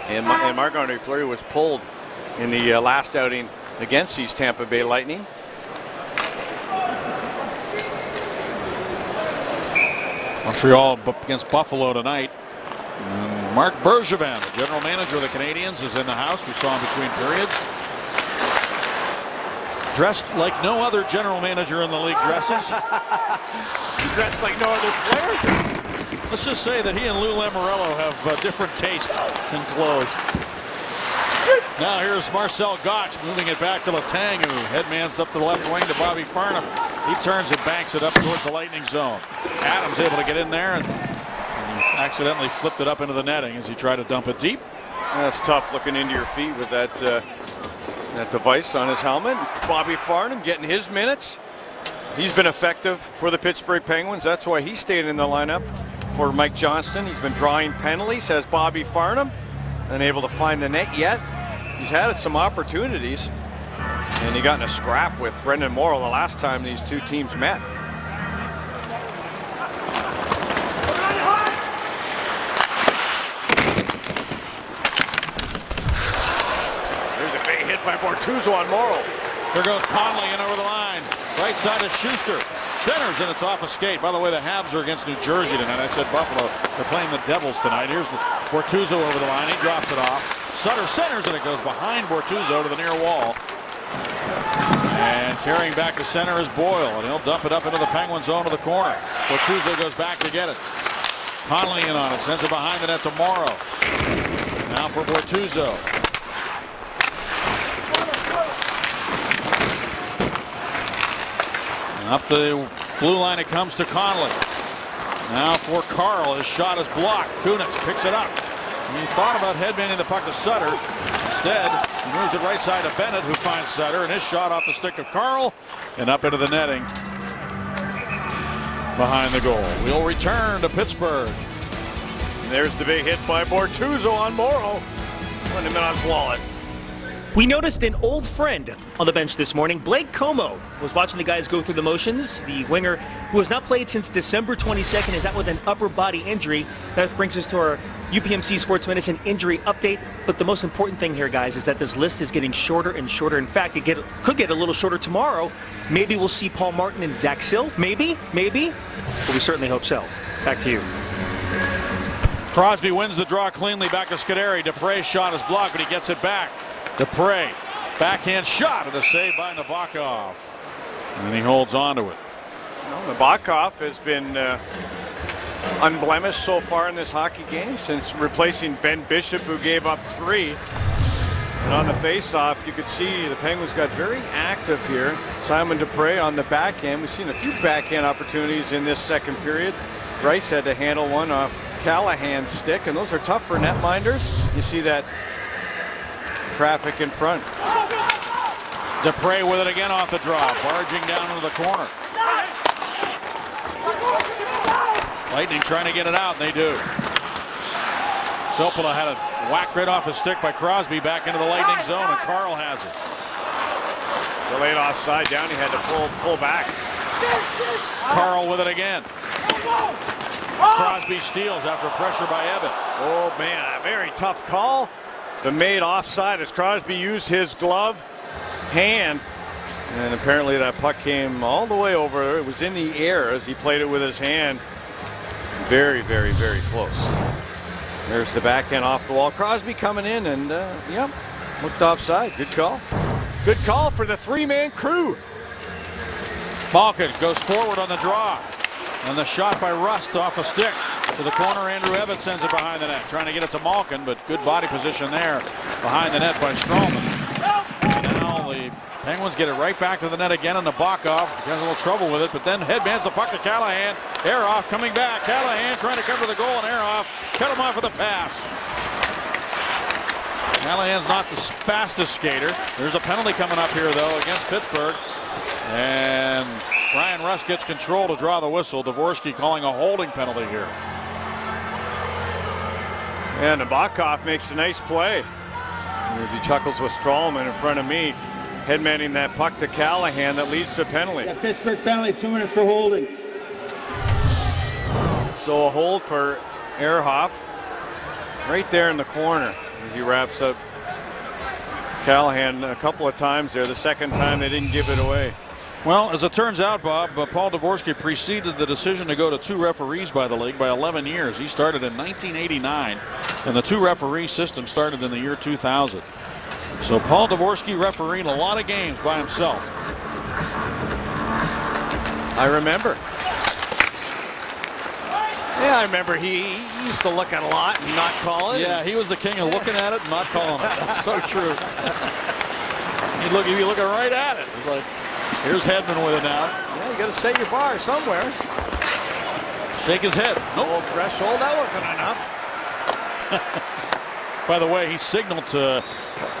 And Marc-Andre Fleury was pulled in the last outing against these Tampa Bay Lightning. Montreal against Buffalo tonight. And Marc Bergevin, the general manager of the Canadiens, is in the house. We saw him between periods. Dressed like no other general manager in the league dresses. Dressed like no other player. Let's just say that he and Lou Lamoriello have different taste in clothes. Now here's Marcel Gox moving it back to Letang, who headmans up to the left wing to Bobby Farnham. He turns and banks it up towards the Lightning zone. Adams able to get in there and accidentally flipped it up into the netting as he tried to dump it deep. That's tough looking into your feet with that that device on his helmet. Bobby Farnham getting his minutes. He's been effective for the Pittsburgh Penguins. That's why he stayed in the lineup for Mike Johnston. He's been drawing penalties, has Bobby Farnham. Unable to find the net yet. He's had some opportunities, and he got in a scrap with Brendan Morrow the last time these two teams met. There's a big hit by Bortuzzo on Morrow. Here goes Conley in over the line. Right side is Schuster. Centers, and it's off a skate. By the way, the Habs are against New Jersey tonight. I said Buffalo. They're playing the Devils tonight. Here's the Bortuzzo over the line. He drops it off. Sutter centers, and it goes behind Bortuzzo to the near wall. And carrying back to center is Boyle, and he'll dump it up into the Penguin zone to the corner. Bortuzzo goes back to get it. Conley in on it. Sends it behind the net to Morrow. Now for Bortuzzo. Up the blue line it comes to Conley. Now for Carl. His shot is blocked. Kunitz picks it up. He thought about headbanding the puck to Sutter. Instead, he moves it right side to Bennett, who finds Sutter, and his shot off the stick of Carl and up into the netting behind the goal. We'll return to Pittsburgh. And there's the big hit by Bortuzzo on Morrow. Putting him in on his wallet. We noticed an old friend on the bench this morning. Blake Como was watching the guys go through the motions. The winger, who has not played since December 22nd, is out with an upper body injury. That brings us to our UPMC Sports Medicine injury update. But the most important thing here, guys, is that this list is getting shorter and shorter. In fact, it could get a little shorter tomorrow. Maybe we'll see Paul Martin and Zach Sill. Maybe. But we certainly hope so. Back to you. Crosby wins the draw cleanly back to Scuderi. Dupre's shot is blocked, but he gets it back. Dupre, backhand shot, and a save by Nabokov. And he holds on to it. Well, Nabokov has been unblemished so far in this hockey game since replacing Ben Bishop, who gave up 3. And on the face-off, you could see the Penguins got very active here. Simon Dupre on the backhand. We've seen a few backhand opportunities in this second period. Rice had to handle one off Callahan's stick, and those are tough for netminders. You see that traffic in front. Dupre with it again off the draw, barging down into the corner. Lightning trying to get it out, and they do. Filppula had it whacked right off his stick by Crosby back into the Lightning zone, and Carl has it. Delayed offside, Downey had to pull back. Carl with it again. Crosby steals after pressure by Ebbett. Oh man, a very tough call. The made offside as Crosby used his glove hand, and apparently that puck came all the way over. It was in the air as he played it with his hand. Very, very, very close. There's the backhand off the wall. Crosby coming in and yep, looked offside. Good call. Good call for the 3-man crew. Malkin goes forward on the draw. And the shot by Rust off a stick to the corner. Andrew Ebbett sends it behind the net, trying to get it to Malkin, but good body position there behind the net by Stralman. Now the Penguins get it right back to the net again, and Nabokov has a little trouble with it, but then headbands the puck to Callahan. Ehrhoff coming back. Callahan trying to cover the goal, and Ehrhoff cut him off with a pass. Callahan's not the fastest skater. There's a penalty coming up here, though, against Pittsburgh. And Bryan Rust gets control to draw the whistle. Dvorsky calling a holding penalty here. And Nabokov makes a nice play. He chuckles with Strawman in front of me, headmanning that puck to Callahan that leads to a penalty. Yeah, Pittsburgh penalty, 2 minutes for holding. So a hold for Ehrhoff right there in the corner as he wraps up Callahan a couple of times there. The second time they didn't give it away. Well, as it turns out, Bob, Paul Dvorsky preceded the decision to go to 2 referees by the league by 11 years. He started in 1989, and the 2-referee system started in the year 2000. So Paul Dvorsky refereeing a lot of games by himself. I remember. Yeah, I remember he used to look at a lot and not call it. Yeah, he was the king of looking at it and not calling it. That's so true. He'd be looking right at it. He's like, here's Hedman with it now. Yeah, you got to set your bar somewhere. Shake his head. Nope. Old threshold, that wasn't enough. By the way, he signaled to,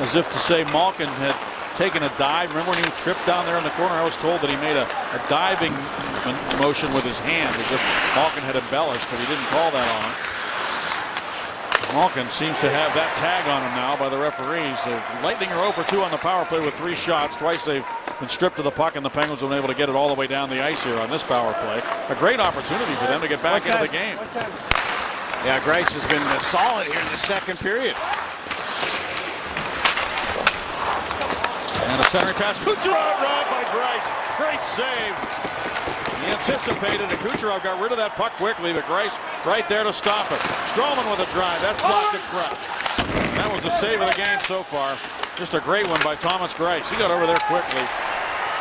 as if to say Malkin had taken a dive. Remember when he tripped down there in the corner? I was told that he made a diving motion with his hand as if Malkin had embellished, but he didn't call that on him. Malkin seems to have that tag on him now by the referees. The Lightning are 0 for 2 on the power play with 3 shots. Twice they've been stripped of the puck, and the Penguins have been able to get it all the way down the ice here on this power play. A great opportunity for them to get back into the game. Yeah, Greiss has been solid here in the second period. And a centering pass. Kucherov robbed by Greiss. Great save. He anticipated, and Kucherov got rid of that puck quickly, but Greiss right there to stop it. Strawman with a drive. That's blocked at front. That was the save of the game so far. Just a great one by Thomas Greiss. He got over there quickly,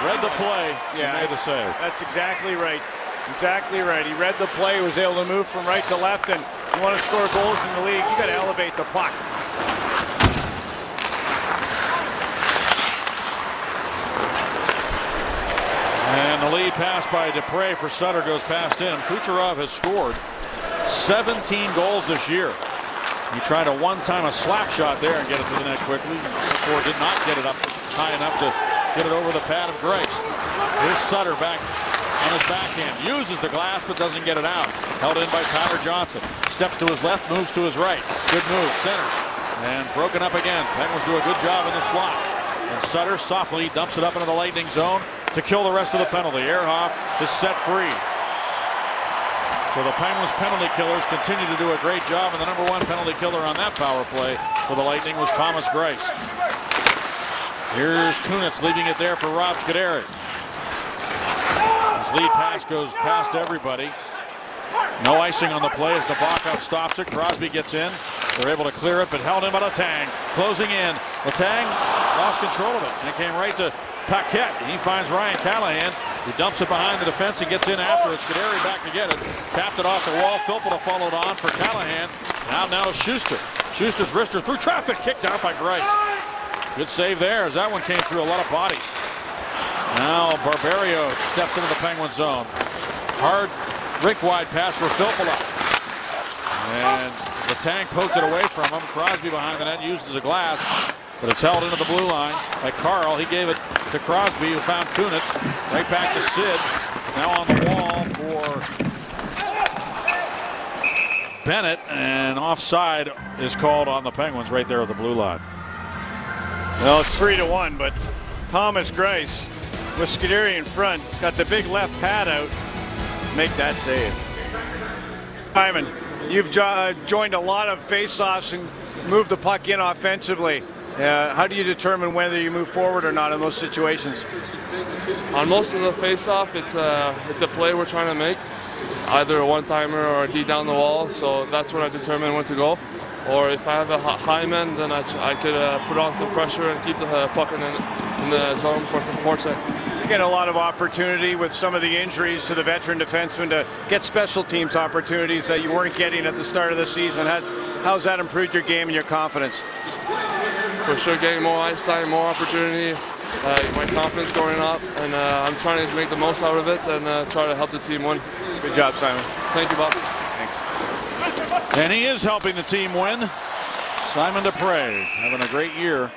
read the play, and made the save. That's exactly right. Exactly right. He read the play, was able to move from right to left, and you want to score goals in the league, you got to elevate the puck. And the lead pass by Dupre for Sutter goes past him. Kucherov has scored 17 goals this year. He tried a one-time slap shot there and get it to the net quickly. Before did not get it up high enough to get it over the pad of Greiss. Here's Sutter back on his backhand. Uses the glass but doesn't get it out. Held in by Tyler Johnson. Steps to his left, moves to his right. Good move, center. And broken up again. Penguins do a good job in the slot. And Sutter softly dumps it up into the Lightning zone to kill the rest of the penalty. Ehrhoff is set free. So the Penguins penalty killers continue to do a great job, and the #1 penalty killer on that power play for the Lightning was Thomas Greiss. Here's Kunitz leaving it there for Rob Scuderi. His lead pass goes past everybody. No icing on the play as Nabokov stops it. Crosby gets in. They're able to clear it, but held in by Letang. Closing in. Letang lost control of it, and it came right to Paquette. He finds Ryan Callahan. He dumps it behind the defense and gets in after it. Scuderi back to get it. Tapped it off the wall. Filppula followed on for Callahan. Now Schuster. Schuster's wrister through traffic. Kicked out by Greiss. Good save there as that one came through a lot of bodies. Now Barberio steps into the Penguin zone. Hard rink wide pass for Filppula. And the tank poked it away from him. Crosby behind the net uses a glass, but it's held into the blue line by Carl. He gave it to Crosby, who found Kunitz. Right back to Sid. Now on the wall for Bennett, and offside is called on the Penguins right there at the blue line. Well, it's 3-1, but Thomas Greiss with Scuderi in front got the big left pad out. Make that save. Simon, you've joined a lot of face-offs and moved the puck in offensively. How do you determine whether you move forward or not in those situations? On most of the face-off, it's a play we're trying to make, either a one-timer or a D down the wall. So that's when I determine when to go. Or if I have a high man, then I could put on some pressure and keep the puck in the zone for some forecheck. You get a lot of opportunity with some of the injuries to the veteran defensemen to get special teams opportunities that you weren't getting at the start of the season. How's that improved your game and your confidence? For sure, getting more ice time, more opportunity, my confidence going up, and I'm trying to make the most out of it and try to help the team win. Good job, Simon. Thank you, Bob. Thanks. And he is helping the team win. Simon Dupre having a great year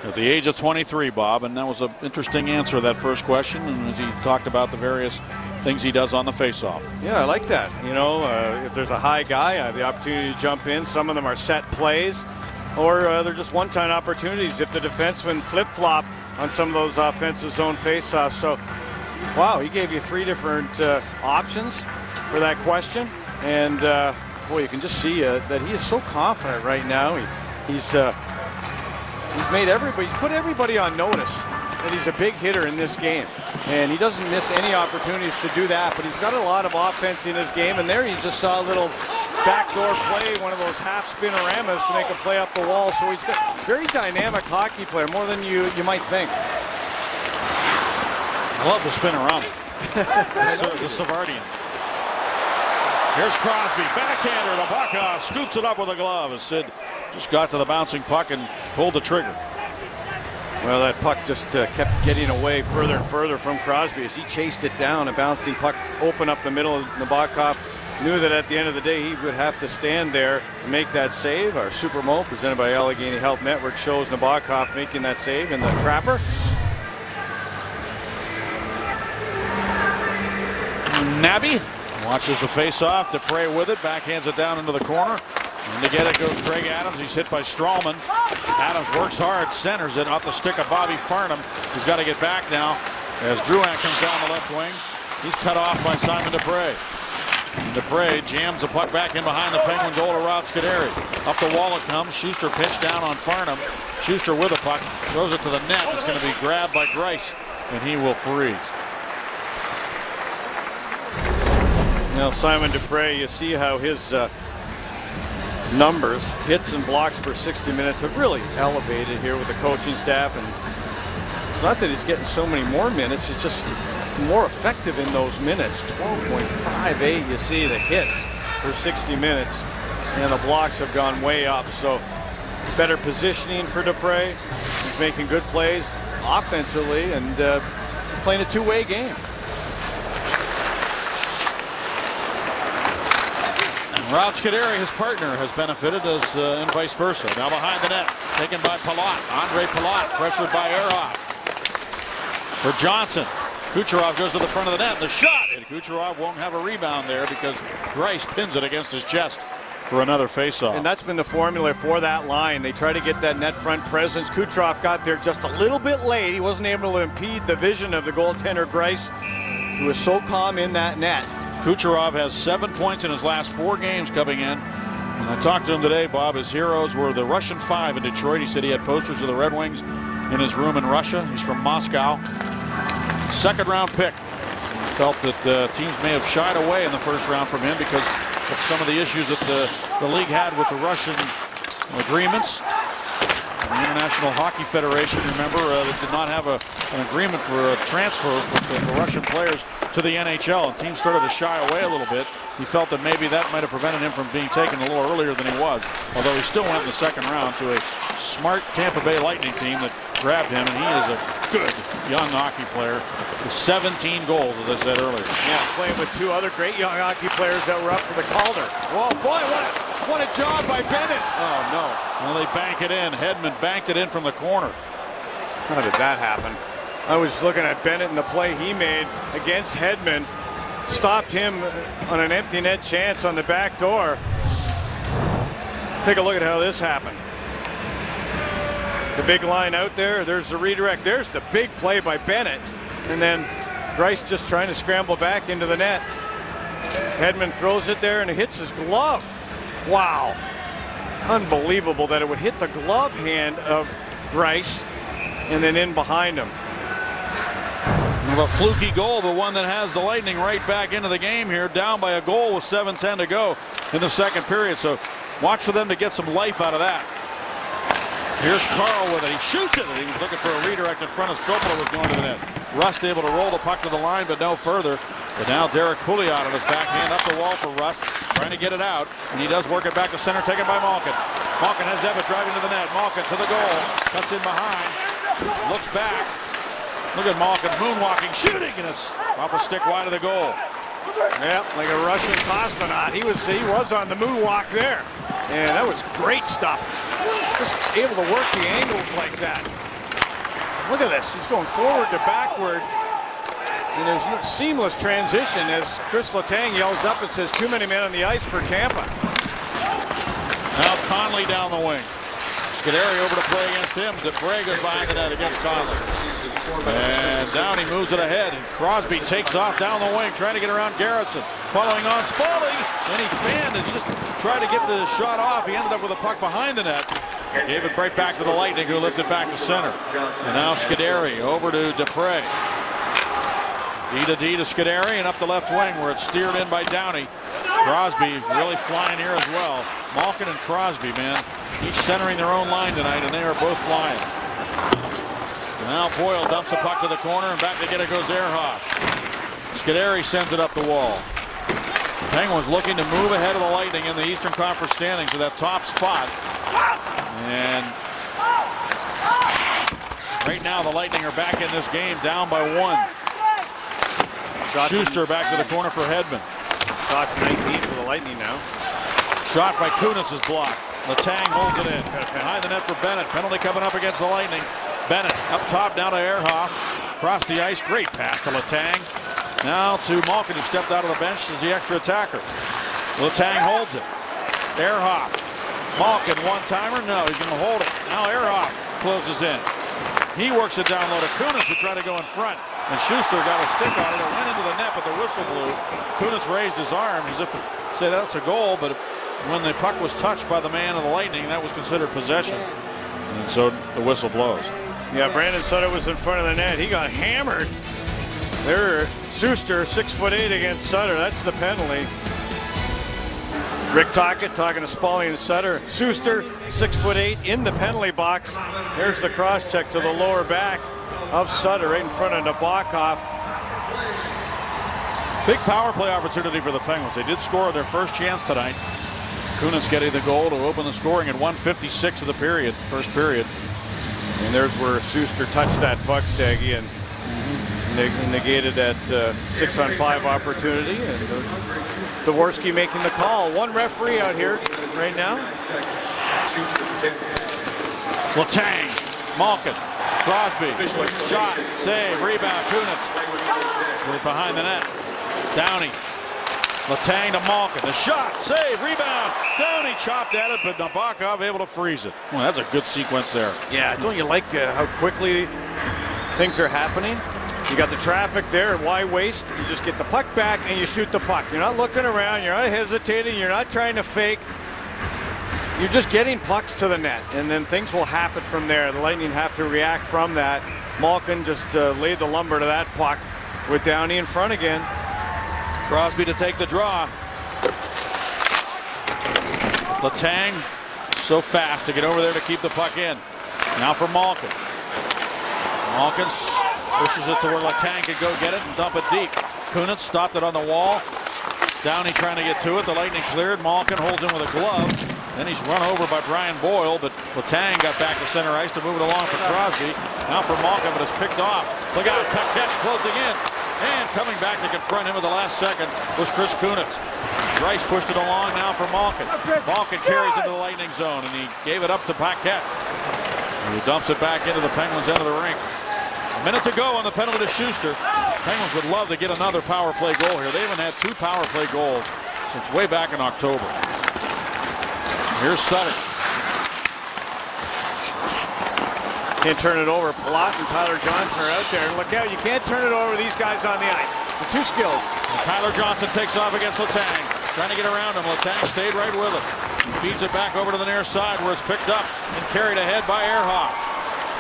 at the age of 23, Bob, and that was an interesting answer to that first question, and as he talked about the various things he does on the faceoff. Yeah, I like that. You know, if there's a high guy, I have the opportunity to jump in. Some of them are set plays, or they're just one-time opportunities if the defensemen flip-flop on some of those offensive zone faceoffs. So, wow, he gave you 3 different options for that question, and boy, you can just see that he is so confident right now. He's made everybody, he's put everybody on notice that he's a big hitter in this game, and he doesn't miss any opportunities to do that. But he's got a lot of offense in his game, and there you just saw a little backdoor play, one of those half spinoramas to make a play up the wall. So he's got a very dynamic hockey player, more than you might think. I love the spinorama. The Savardian. Here's Crosby, backhander to Nabokov, scoops it up with a glove as Sid just got to the bouncing puck and pulled the trigger. Well, that puck just kept getting away further and further from Crosby as he chased it down. A bouncing puck opened up the middle of Nabokov. Knew that at the end of the day he would have to stand there and make that save. Our Super Mo presented by Allegheny Health Network shows Nabokov making that save in the trapper. Nabby watches the face-off. Dupre with it, backhands it down into the corner. And to get it goes Craig Adams. He's hit by Strawman. Adams works hard, centers it off the stick of Bobby Farnham. He's got to get back now as Drouin comes down the left wing. He's cut off by Simon Dupre. Dupre jams the puck back in behind the Penguin goal to Rob Scuderi. Up the wall it comes. Schuster pitched down on Farnham. Schuster with the puck, throws it to the net. It's going to be grabbed by Grice, and he will freeze. Now Simon Dupre, you see how his numbers, hits and blocks per 60 minutes have really elevated here with the coaching staff. And it's not that he's getting so many more minutes, it's just more effective in those minutes. 12.58, you see the hits per 60 minutes, and the blocks have gone way up. So better positioning for Dupre. He's making good plays offensively, and playing a two-way game. Rob Scuderi, his partner, has benefited as and vice versa. Now behind the net, taken by Palat. Andre Palat, pressured by Ehrhoff. For Johnson, Kucherov goes to the front of the net. The shot, and Kucherov won't have a rebound there because Grice pins it against his chest for another faceoff. And that's been the formula for that line. They try to get that net front presence. Kucherov got there just a little bit late. He wasn't able to impede the vision of the goaltender Grice, who was so calm in that net. Kucherov has 7 points in his last 4 games coming in. When I talked to him today, Bob, his heroes were the Russian 5 in Detroit. He said he had posters of the Red Wings in his room in Russia. He's from Moscow. 2nd round pick. He felt that teams may have shied away in the 1st round from him because of some of the issues that the league had with the Russian agreements. The International Hockey Federation, remember, that did not have an agreement for a transfer with the Russian players to the NHL, and teams started to shy away a little bit. He felt that maybe that might have prevented him from being taken a little earlier than he was, although he still went in the 2nd round to a smart Tampa Bay Lightning team that grabbed him, and he is a good young hockey player with 17 goals, as I said earlier. Yeah, playing with 2 other great young hockey players that were up for the Calder. Whoa, boy, what a job by Bennett. Oh, no. Well, they bank it in. Hedman banked it in from the corner. How did that happen? I was looking at Bennett and the play he made against Hedman. Stopped him on an empty net chance on the back door. Take a look at how this happened. The big line out there. There's the redirect. There's the big play by Bennett. And then Grice just trying to scramble back into the net. Hedman throws it there and it hits his glove. Wow. Unbelievable that it would hit the glove hand of Grice and then in behind him. A fluky goal, but one that has the Lightning right back into the game here, down by a goal with 7:10 to go in the 2nd period. So watch for them to get some life out of that. Here's Carl with it. He shoots it, and he was looking for a redirect in front as Filppula was going to the net. Rust able to roll the puck to the line, but no further. But now Derek Pouliot on his backhand up the wall for Rust, trying to get it out, and he does work it back to center, taken by Malkin. Malkin has Evatt driving to the net. Malkin to the goal, cuts in behind, looks back. Look at Malkin moonwalking, shooting, and it's off a stick wide of the goal. Yeah, like a Russian cosmonaut. He was on the moonwalk there. And that was great stuff. Just able to work the angles like that. Look at this. He's going forward to backward. And there's no seamless transition as Chris Letang yells up and says, too many men on the ice for Tampa. Now Conley down the wing. Scuderi over to play against him. DeBray goes behind the net against Conley. And Downey moves it ahead. And Crosby takes off down the wing, trying to get around Garrison. Following on Spaulding. And he fanned and just tried to get the shot off. He ended up with a puck behind the net. Gave it right back to the Lightning, who lifted back to center. And now Scuderi over to DeBray. D to Scuderi and up the left wing where it's steered in by Downey. Crosby really flying here as well. Malkin and Crosby, man, each centering their own line tonight, and they are both flying. Now Boyle dumps the puck to the corner, and back to get it goes Ehrhoff. Scuderi sends it up the wall. Penguins looking to move ahead of the Lightning in the Eastern Conference standings to that top spot. And right now the Lightning are back in this game, down by 1. Schuster back to the corner for Hedman. Shots 19 for the Lightning now. Shot by Kunitz is blocked. Letang holds it in. Behind the net for Bennett. Penalty coming up against the Lightning. Bennett up top now to Ehrhoff. Across the ice. Great pass to Letang. Now to Malkin, who stepped out of the bench as the extra attacker. Letang holds it. Ehrhoff. Malkin one-timer. No, he's going to hold it. Now Ehrhoff closes in. He works it down low to Kunitz to try to go in front. And Schuster got a stick on it. It went into the net, but the whistle blew. Kunitz raised his arms as if to say that's a goal, but when the puck was touched by the man of the Lightning, that was considered possession. And so the whistle blows. Yeah, Brandon Sutter was in front of the net. He got hammered. There, Schuster, 6'8" against Sutter. That's the penalty. Rick Tocchet talking to Spaulding and Sutter. Schuster, 6'8", in the penalty box. Here's the cross check to the lower back of Sutter right in front of Nabokov. Big power play opportunity for the Penguins. They did score their first chance tonight. Kunitz getting the goal to open the scoring at 1:56 of the period, first period. And there's where Schuster touched that puck, Staggy, and negated that 6-on-5 opportunity. And Dvorsky making the call. One referee out here right now. Letang, Malkin, Crosby, shot, save, rebound, Kunitz. Right behind the net. Downey, Letang to Malkin, the shot, save, rebound. Downey chopped at it, but Nabokov able to freeze it. Well, that's a good sequence there. Yeah, don't you like how quickly things are happening? You got the traffic there, why waste? You just get the puck back and you shoot the puck. You're not looking around, you're not hesitating, you're not trying to fake. You're just getting pucks to the net, and then things will happen from there. The Lightning have to react from that. Malkin just laid the lumber to that puck with Downey in front again. Crosby to take the draw. Letang so fast to get over there to keep the puck in. Now for Malkin. Malkin pushes it to where Letang can go get it and dump it deep. Kunitz stopped it on the wall. Downey trying to get to it. The Lightning cleared. Malkin holds in with a glove. Then he's run over by Brian Boyle, but Letang got back to center ice to move it along for Crosby. Now for Malkin, but it's picked off. Look out, catch closing in. And coming back to confront him at the last second was Chris Kunitz. Rice pushed it along now for Malkin. Malkin carries into the Lightning zone, and he gave it up to Paquette, who dumps it back into the Penguins' end of the rink. A minute to go on the penalty to Schuster. Penguins would love to get another power play goal here. They haven't had 2 power play goals since way back in October. Here's Sutter. Can't turn it over. Palat and Tyler Johnson are out there. And look out, you can't turn it over these guys on the ice. They're too skilled. And Tyler Johnson takes off against Letang. Trying to get around him. Letang stayed right with it. He feeds it back over to the near side where it's picked up and carried ahead by Ehrhoff.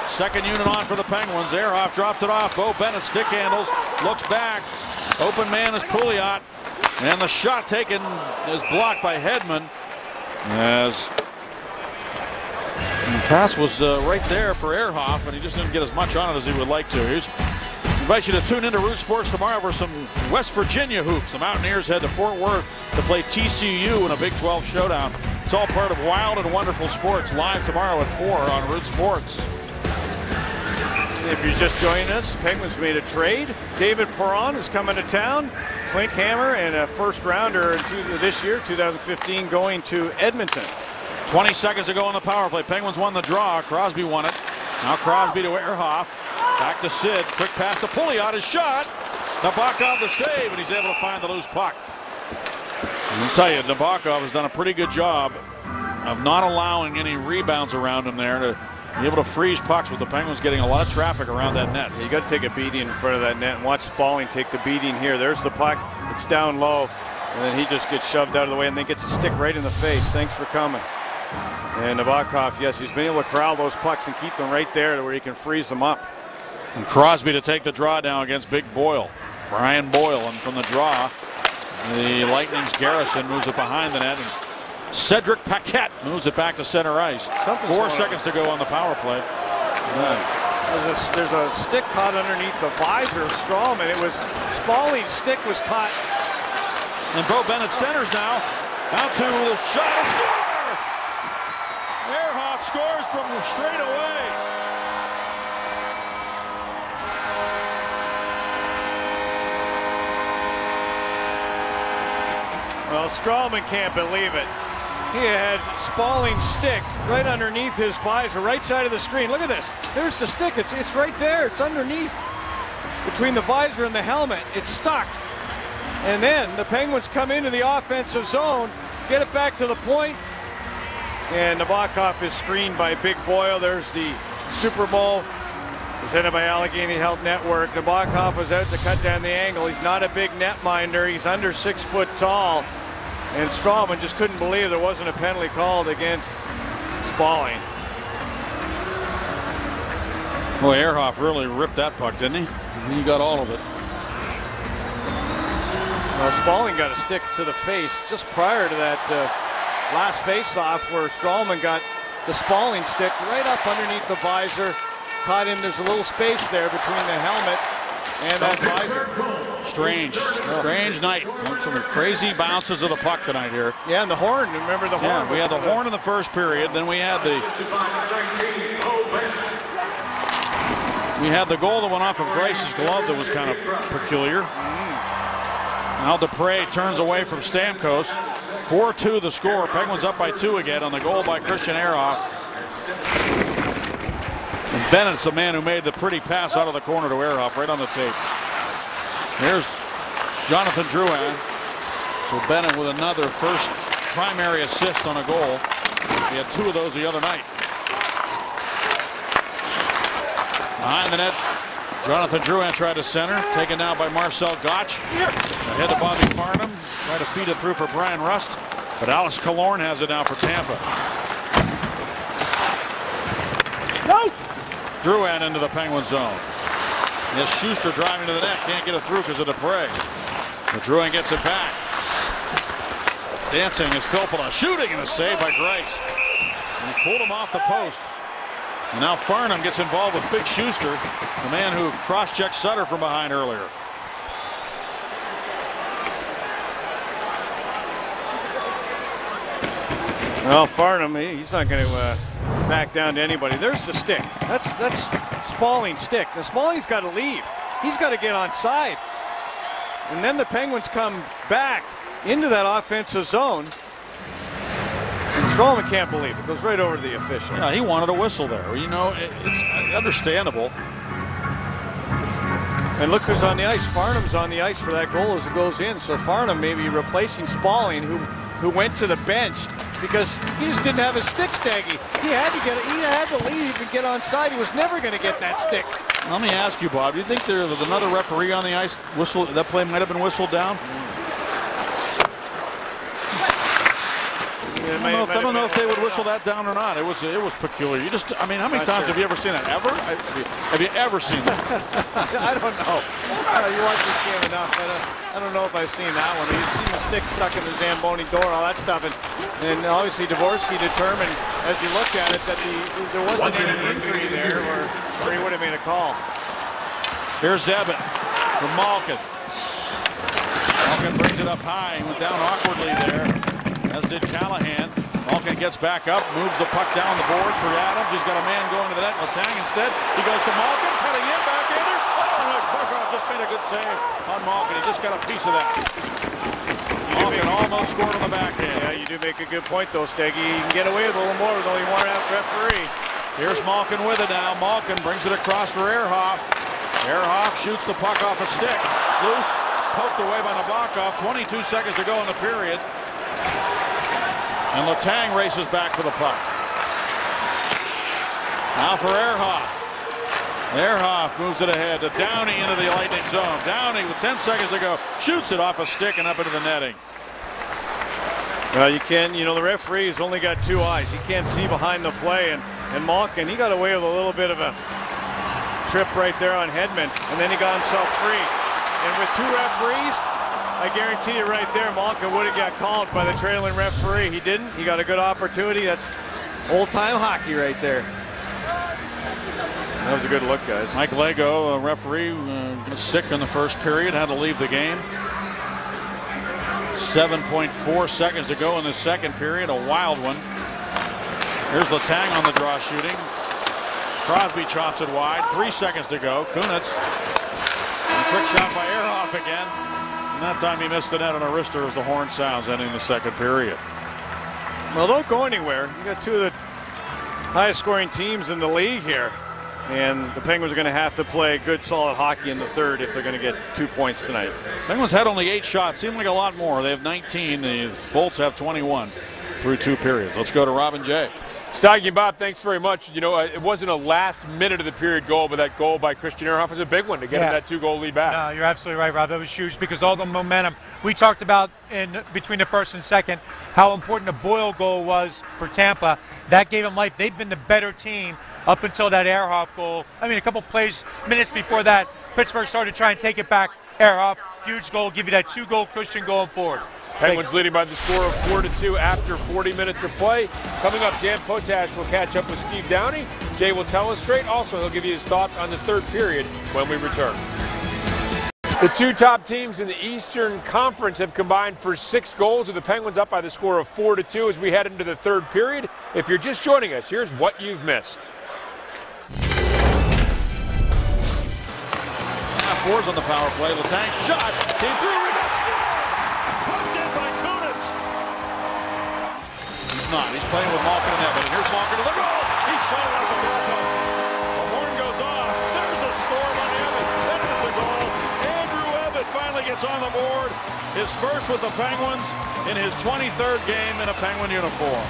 Second unit on for the Penguins. Ehrhoff drops it off. Bo Bennett stick handles. Looks back. Open man is Pouliot. And the shot taken is blocked by Hedman. As the pass was right there for Ehrhoff, and he just didn't get as much on it as he would like to. He invites you to tune into Root Sports tomorrow for some West Virginia hoops. The Mountaineers head to Fort Worth to play TCU in a Big 12 showdown. It's all part of Wild and Wonderful Sports, live tomorrow at 4 on Root Sports. If you're just joining us, Penguins made a trade. David Perron is coming to town. Klinkhammer and a first rounder this year, 2015, going to Edmonton. 20 seconds to go on the power play. Penguins won the draw. Crosby won it. Now Crosby to Ehrhoff. Back to Sid. Quick pass to Pouliot. His shot. Nabokov the save, and he's able to find the loose puck. I'll tell you, Nabokov has done a pretty good job of not allowing any rebounds around him there to be able to freeze pucks, with the Penguins getting a lot of traffic around that net. You got to take a beating in front of that net, and watch Spalling take the beating here. There's the puck. It's down low, and then he just gets shoved out of the way and then gets a stick right in the face. Thanks for coming. And Nabokov, yes, he's been able to corral those pucks and keep them right there to where he can freeze them up. And Crosby to take the draw down against Big Boyle. Brian Boyle, and from the draw, the Lightning's Garrison moves it behind the net, and Cedric Paquette moves it back to center ice. 4 seconds to go on the power play. There's a stick caught underneath the visor of Stralman. It was Spalling's stick was caught. And Bo Bennett centers now. Out to the shot and score! Ehrhoff scores from straight away. Well, Stralman can't believe it. He had Spalling's stick right underneath his visor, right side of the screen. Look at this. There's the stick. It's right there. It's underneath, between the visor and the helmet. It's stuck. And then the Penguins come into the offensive zone, get it back to the point, and Nabokov is screened by Big Boyle. There's the Super Bowl presented by Allegheny Health Network. Nabokov was out to cut down the angle. He's not a big netminder. He's under 6 foot tall. And Stralman just couldn't believe there wasn't a penalty called against Spalling. Well, Ehrhoff really ripped that puck, didn't he? He got all of it. Well, Spalling got a stick to the face just prior to that last face-off, where Stralman got the Spalling stick right up underneath the visor. Caught him. There's a little space there between the helmet and that visor. Strange night. Some crazy bounces of the puck tonight here. Yeah, and the horn. Remember the horn? Yeah, we had the horn in the first period. Then we had the goal that went off of Grace's glove that was kind of peculiar. Now Dupre turns away from Stamkos. 4-2 the score. Penguins up by 2 again on the goal by Christian Ehrhoff. And Bennett's the man who made the pretty pass out of the corner to Ehrhoff, right on the tape. Here's Jonathan Drouin. So Bennett with another first primary assist on a goal. He had 2 of those the other night. Behind the net, Jonathan Drouin tried to center, taken down by Marcel Gotch. Ahead to Bobby Farnham, trying to feed it through for Brian Rust, but Alex Killorn has it now for Tampa. Drouin into the Penguin zone. Yes, Schuster driving to the net, can't get it through because of Dupre. But Drouin gets it back. Dancing is Filppula, shooting, and a save by Grice. And he pulled him off the post. And now Farnham gets involved with Big Schuster, the man who cross-checked Sutter from behind earlier. Well, Farnham, he's not going to back down to anybody. There's the stick. That's Spalling's stick. Now Spalling's got to leave. He's got to get on side. And then the Penguins come back into that offensive zone. And Stralman can't believe it. Goes right over to the official. Yeah, he wanted a whistle there. You know, it's understandable. And look who's on the ice. Farnham's on the ice for that goal as it goes in. So Farnham may be replacing Spalling, who went to the bench because he just didn't have his stick, Staggy. He had to leave and get on side. He was never going to get that stick. Let me ask you, Bob, do you think there was another referee on the ice? That play might have been whistled down? I don't know if they would whistle that down or not. It was peculiar. I mean, how many times have you ever seen that? Ever? Have you ever seen that? I don't know. You watch this game enough. I don't know if I've seen that one. You've seen the stick stuck in the Zamboni door, all that stuff, and obviously Dvorsky determined, as he looked at it, that there wasn't any injury there, or he would have made a call. Here's Ebbett from Malkin. Malkin brings it up high. He went down awkwardly there, as did Callahan. Malkin gets back up, moves the puck down the boards for Adams. He's got a man going to the net. Letang instead. He goes to Malkin, cutting in, backhander. Oh, Barkov just made a good save on Malkin. He just got a piece of that. Malkin almost scored on the backhand. Yeah, you do make a good point though, Steggy. You can get away with a little more with only one referee. Here's Malkin with it now. Malkin brings it across for Ehrhoff. Ehrhoff shoots the puck off a stick. Loose, poked away by Nabokov. 22 seconds to go in the period. And Letang races back for the puck. Now for Ehrhoff. Ehrhoff moves it ahead to Downey into the Lightning zone. Downey with 10 seconds to go shoots it off a stick and up into the netting. Well, the referee's only got two eyes. He can't see behind the play, and Malkin, he got away with a little bit of a trip right there on Hedman, and then he got himself free. And with two referees, I guarantee you right there, Malkin would have got called by the trailing referee. He didn't. He got a good opportunity. That's old-time hockey right there. That was a good look, guys. Mike Lego, a referee, sick in the first period, had to leave the game. 7.4 seconds to go in the second period, a wild one. Here's Letang on the draw shooting. Crosby chops it wide, 3 seconds to go. Kunitz, a quick shot by Ehrhoff again. And that time he missed the net on a wrister as the horn sounds, ending the second period. Well, don't go anywhere. You got two of the highest scoring teams in the league here. And the Penguins are going to have to play good, solid hockey in the third if they're going to get 2 points tonight. Penguins had only 8 shots. Seemed like a lot more. They have 19. The Bolts have 21 through 2 periods. Let's go to Robin J. Staggy Bob, thanks very much. It wasn't a last minute of the period goal, but that goal by Christian Ehrhoff was a big one to get him that 2-goal lead back. No, you're absolutely right, Rob. That was huge because all the momentum we talked about in between the first and second, how important the Boyle goal was for Tampa. That gave them life. They've been the better team up until that Ehrhoff goal. I mean, a couple minutes before that, Pittsburgh started trying to take it back. Ehrhoff, huge goal, give you that 2-goal cushion going forward. Penguins leading by the score of 4-2 after 40 minutes of play. Coming up, Dan Potash will catch up with Steve Downey. Jay will tell us straight. Also, he'll give you his thoughts on the third period when we return. The two top teams in the Eastern Conference have combined for 6 goals, with the Penguins up by the score of 4-2 as we head into the third period. If you're just joining us, here's what you've missed. Fours on the power play. Letang shot. Came through. Rebound score. Poked in by Kunitz. He's not. He's playing with Malkin and Evan. Here's Malkin to the goal. He shot it out the goal post. The horn goes off. There's a score by Evan. That is a goal. Andrew Evan finally gets on the board. His first with the Penguins in his 23rd game in a Penguin uniform.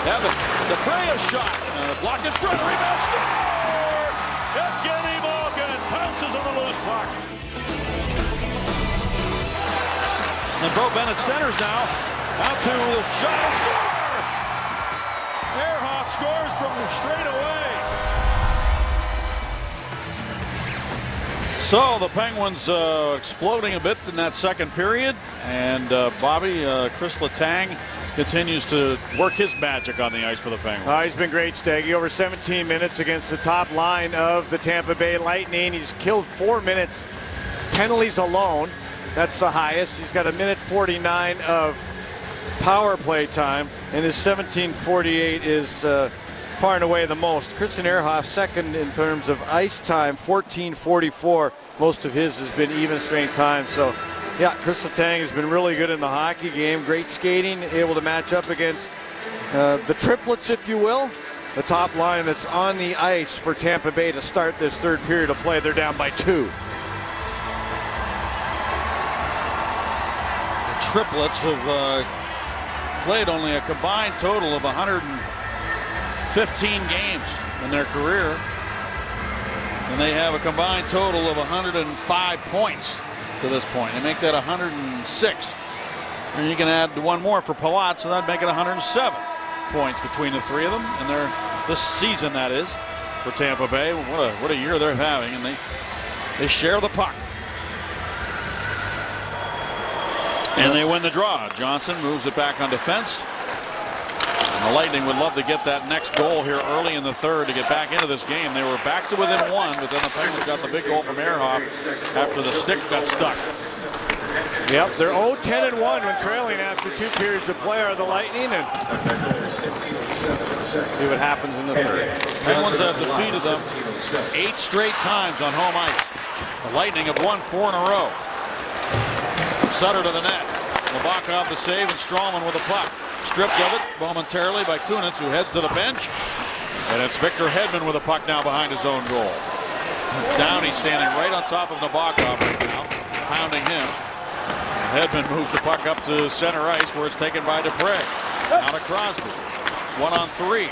Evan, the Freya shot. Blocked in front. Rebound score. Evgeny Malkin pounces on the loose puck. And Bo Bennett centers now. Out to the shot and score! Ehrhoff scores from straight away. So the Penguins exploding a bit in that second period. And Bobby, Chris Letang continues to work his magic on the ice for the Penguins. He's been great, Staggy. Over 17 minutes against the top line of the Tampa Bay Lightning. He's killed 4 minutes penalties alone. That's the highest. He's got 1:49 of power play time, and his 17:48 is far and away the most. Christian Ehrhoff second in terms of ice time, 14:44. Most of his has been even strength time. So yeah, Chris Letang has been really good in the hockey game. Great skating, able to match up against the triplets, if you will. The top line that's on the ice for Tampa Bay to start this third period of play. They're down by 2. The triplets have played only a combined total of 115 games in their career. And they have a combined total of 105 points. To this point, they make that 106, and you can add one more for Palat, so that'd make it 107 points between the 3 of them. And this season, that is, for Tampa Bay. What a year they're having, and they share the puck, and they win the draw. Johnson moves it back on defense. And the Lightning would love to get that next goal here early in the third to get back into this game. They were back to within 1, but then the Penguins got the big goal from Ehrhoff after the stick got stuck. Yep, they're 0-10-1 when trailing after 2 periods of play are the Lightning, and see what happens in the third. Penguins have defeated them 8 straight times on home ice. The Lightning have won 4 in a row. Sutter to the net. Nabokov the save, and Strawman with the puck. Stripped of it momentarily by Kunitz, who heads to the bench. And it's Victor Hedman with the puck now behind his own goal. Downey standing right on top of Nabokov right now, pounding him. Hedman moves the puck up to center ice, where it's taken by Dupre. Now to Crosby. 1-on-3.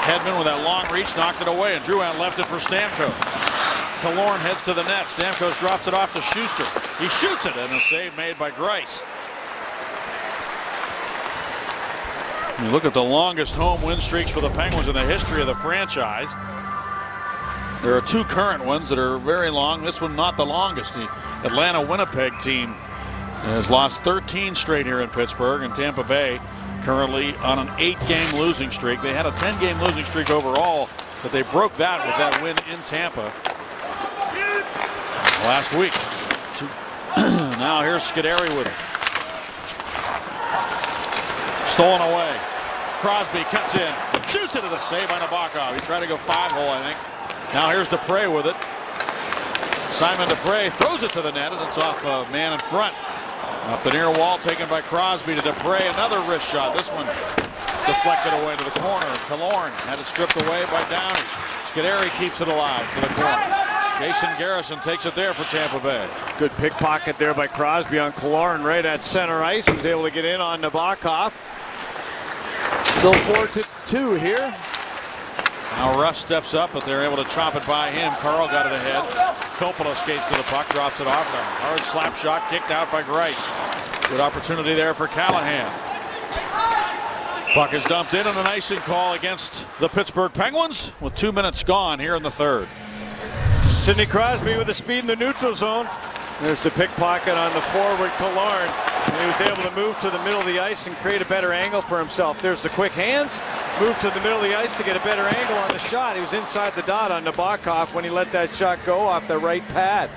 Hedman with that long reach knocked it away, and Drouin left it for Stamkos. Killorn heads to the net. Stamkos drops it off to Schuster. He shoots it, and a save made by Greiss. You look at the longest home win streaks for the Penguins in the history of the franchise. There are 2 current ones that are very long. This one not the longest. The Atlanta-Winnipeg team has lost 13 straight here in Pittsburgh, and Tampa Bay currently on an 8-game losing streak. They had a 10-game losing streak overall, but they broke that with that win in Tampa last week. Now here's Scuderi with it. Stolen away. Crosby cuts in, shoots it at a save by Nabokov. He tried to go 5-hole, I think. Now here's Dupre with it. Simon Dupre throws it to the net, and it's off a man in front. Up the near wall, taken by Crosby to Dupre. Another wrist shot. This one deflected away to the corner. Killorn had it stripped away by Downey. Scuderi keeps it alive to the corner. Jason Garrison takes it there for Tampa Bay. Good pickpocket there by Crosby on Killorn right at center ice. He's able to get in on Nabokov. Still 4-2 here. Now Russ steps up, but they're able to chop it by him. Carl got it ahead. Filppula skates to the puck, drops it off. A hard slap shot kicked out by Greiss. Good opportunity there for Callahan. Puck is dumped in, and an icing call against the Pittsburgh Penguins with 2 minutes gone here in the third. Sidney Crosby with the speed in the neutral zone. There's the pickpocket on the forward Killorn. And he was able to move to the middle of the ice and create a better angle for himself. There's the quick hands. Move to the middle of the ice to get a better angle on the shot. He was inside the dot on Nabokov when he let that shot go off the right pad.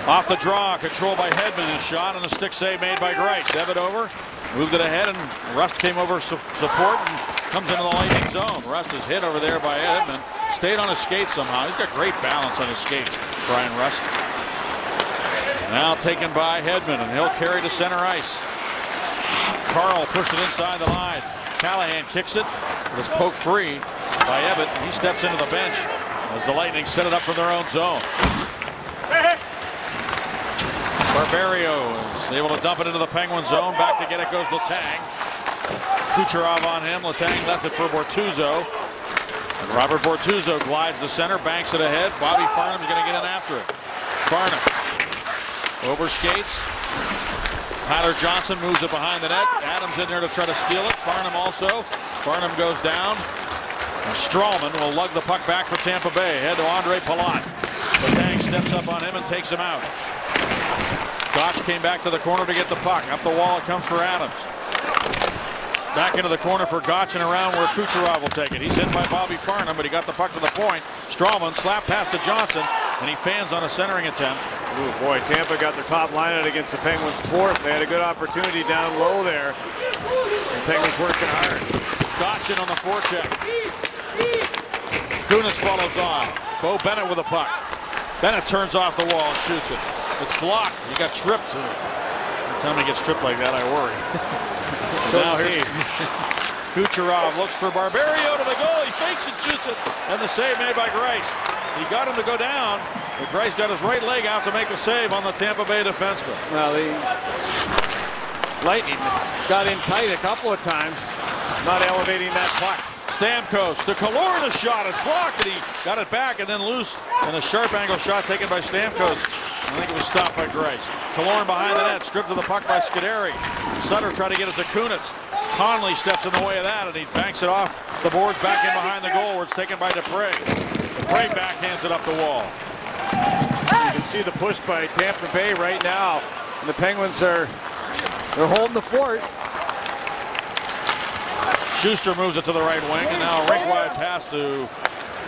Off the draw, controlled by Hedman. His shot, and a stick save made by Greiss. Evan over, moved it ahead, and Rust came over support and comes into the Lightning zone. Rust is hit over there by Hedman. Stayed on his skates somehow. He's got great balance on his skates, Brian Rust. Now taken by Hedman, and he'll carry to center ice. Carl pushed it inside the line. Callahan kicks it, but it's poked free by Ebbett. He steps into the bench as the Lightning set it up from their own zone. Barberio is able to dump it into the Penguin zone. Back to get it goes Letang. Kucherov on him. Letang left it for Bortuzzo. And Robert Bortuzzo glides to center, banks it ahead. Bobby Farnham's going to get in after it. Farnham over skates. Tyler Johnson moves it behind the net. Adams in there to try to steal it. Farnham also. Farnham goes down. And Strawman will lug the puck back for Tampa Bay. Head to Andre Palat. Letang steps up on him and takes him out. Gotch came back to the corner to get the puck. Up the wall it comes for Adams. Back into the corner for Gotch and around where Kucherov will take it. He's hit by Bobby Farnham, but he got the puck to the point. Strawman slap pass to Johnson, and he fans on a centering attempt. Ooh, boy, Tampa got their top line out against the Penguins' fourth. They had a good opportunity down low there. The Penguins working hard. Gotch in on the forecheck. Kunitz follows on. Bo Bennett with a puck. Bennett turns off the wall and shoots it. It's blocked. He got tripped. Every time he gets tripped like that, I worry. So now here's Kucherov looks for Barberio to the goal. He fakes and shoots it, and the save made by Greiss. He got him to go down, but Greiss got his right leg out to make the save on the Tampa Bay defenseman. Well, the Lightning got in tight a couple of times, not elevating that puck. Stamkos to Killorn, a shot. It's blocked, and he got it back and then loose. And a sharp angle shot taken by Stamkos. I think it was stopped by Greiss. Killorn behind the net, stripped to the puck by Scuderi. Sutter tried to get it to Kunitz. Conley steps in the way of that, and he banks it off the boards back in behind the goal, where it's taken by Dupre. Dupre backhands it up the wall. You can see the push by Tampa Bay right now. And the Penguins they're holding the fort. Schuster moves it to the right wing, and now a rink wide pass to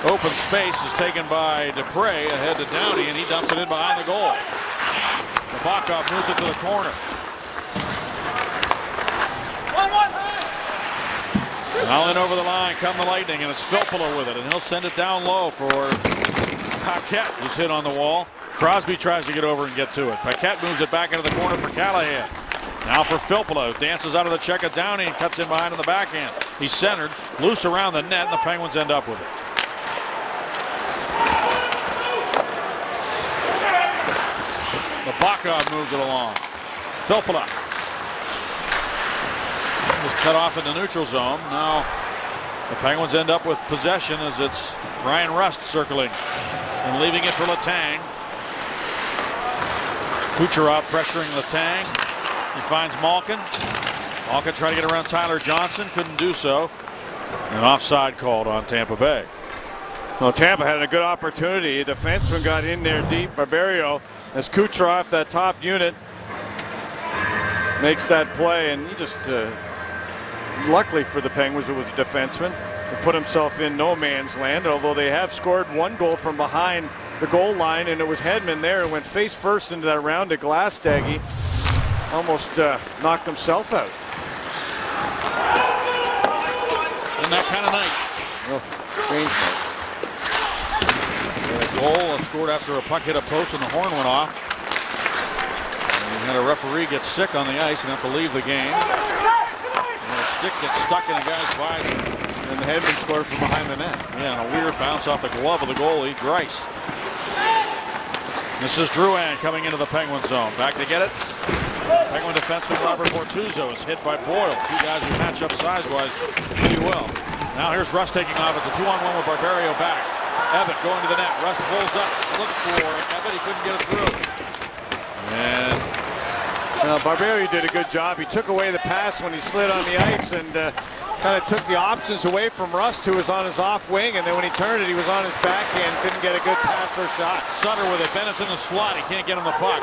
Open space is taken by Dupre ahead to Downey, and he dumps it in behind the goal. Nabokov moves it to the corner. Now in over the line come the Lightning, and it's Filppula with it, and he'll send it down low for Paquette, who's hit on the wall. Crosby tries to get over and get to it. Paquette moves it back into the corner for Callahan. Now for Filppula, who dances out of the check of Downey and cuts in behind on the backhand. He's centered, loose around the net, and the Penguins end up with it. Nabokov moves it along. Filppula was cut off in the neutral zone. Now the Penguins end up with possession as it's Ryan Rust circling and leaving it for Letang. Kucherov pressuring Letang. He finds Malkin. Malkin trying to get around Tyler Johnson. Couldn't do so. An offside called on Tampa Bay. Well, Tampa had a good opportunity. A defenseman got in there deep. Barberio, as Kucherov, that top unit, makes that play, and he just luckily for the Penguins, it was a defenseman to put himself in no man's land, although they have scored one goal from behind the goal line, and it was Hedman there who went face first into that round of Glasstaggy. Almost knocked himself out. And that kind of night. Oh, strange night. A goal scored after a puck hit a post and the horn went off. And we had a referee get sick on the ice and have to leave the game. And a stick gets stuck in a guy's visor. And the Hedman scored from behind the net. Yeah, and a weird bounce off the glove of the goalie, Grice. This is Drouin coming into the Penguin zone. Back to get it. Penguin defenseman Robert Bortuzzo is hit by Boyle. Two guys who match up size-wise pretty well. Now here's Rust taking off. It's a 2-on-1 with Barberio back. Evatt going to the net. Rust pulls up, looks for Evatt. He couldn't get it through. And Barberio did a good job. He took away the pass when he slid on the ice and kind of took the options away from Rust, who was on his off wing, and then when he turned it, he was on his backhand, couldn't get a good pass or shot. Sutter with it. Bennett's in the slot. He can't get him the puck.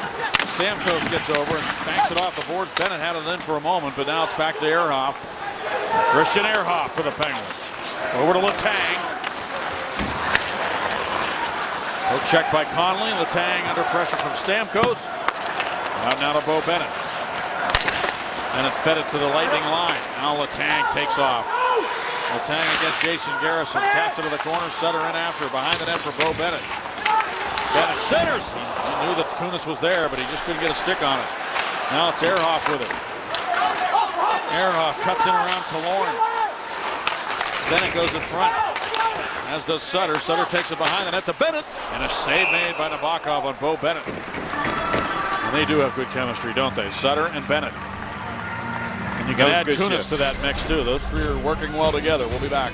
Stamkos gets over and banks it off the boards. Bennett had it in for a moment, but now it's back to Ehrhoff. Christian Ehrhoff for the Penguins. Over to Letang. Hook check by Connolly. Letang under pressure from Stamkos. Out now to Bo Bennett. Bennett fed it to the Lightning line. Now Letang takes off. Letang against Jason Garrison. Taps it to the corner. Sutter in after. Behind the net for Bo Bennett. Bennett centers. He knew that Kunis was there, but he just couldn't get a stick on it. Now it's Ehrhoff with it. Ehrhoff cuts in around Killorn. Bennett goes in front, as does Sutter. Sutter takes it behind the net to Bennett, and a save made by Nabokov on Bo Bennett. And they do have good chemistry, don't they? Sutter and Bennett. And you can add Kunis to that mix, too. Those three are working well together. We'll be back.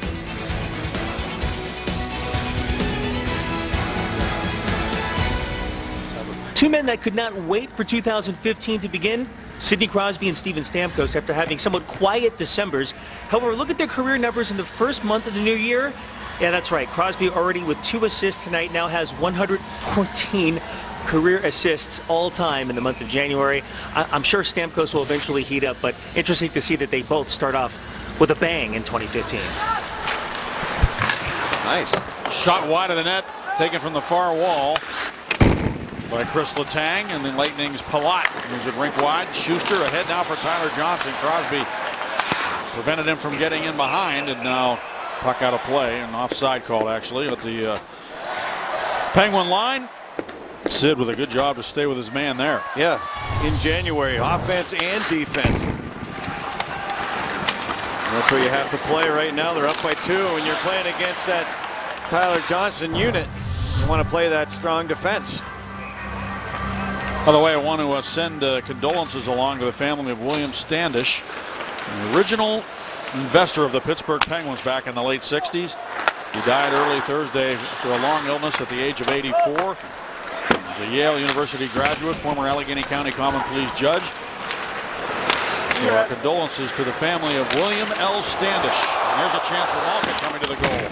Two men that could not wait for 2015 to begin, Sidney Crosby and Steven Stamkos, after having somewhat quiet Decembers. However, look at their career numbers in the first month of the new year. Yeah, that's right. Crosby already with 2 assists tonight, now has 114 career assists all time in the month of January. I'm sure Stamkos will eventually heat up, but interesting to see that they both start off with a bang in 2015. Nice. Shot wide of the net, taken from the far wall by Chris Letang, and then Lightning's Palat moves it rink wide. Schuster ahead now for Tyler Johnson. Crosby prevented him from getting in behind, and now puck out of play. An offside call actually at the Penguin line. Sid with a good job to stay with his man there. Yeah, in January, offense and defense. That's where you have to play right now. They're up by 2. When you're playing against that Tyler Johnson unit, you want to play that strong defense. By the way, I want to send condolences along to the family of William Standish, the original investor of the Pittsburgh Penguins back in the late 60s. He died early Thursday after a long illness at the age of 84. He's a Yale University graduate, former Allegheny County Common Pleas judge. So our condolences to the family of William L. Standish. And here's a chance for Malkin coming to the goal.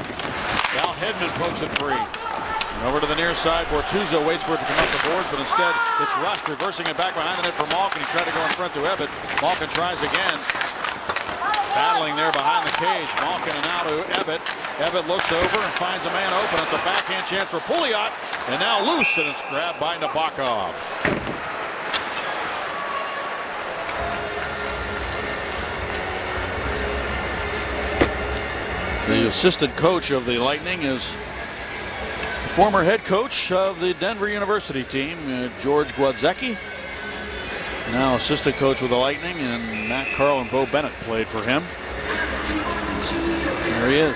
Val Hedman pokes it free. And over to the near side, Bortuzzo waits for it to come up the boards, but instead it's Rust reversing it back behind the net for Malkin. He tried to go in front to Evatt. Malkin tries again. Battling there behind the cage. Malkin and now to Ebbett. Ebbett looks over and finds a man open. It's a backhand chance for Pouliot. And now loose, and it's grabbed by Nabokov. The assistant coach of the Lightning is the former head coach of the Denver University team, George Gwadzecki. Now assistant coach with the Lightning, and Matt Carl and Bo Bennett played for him. There he is.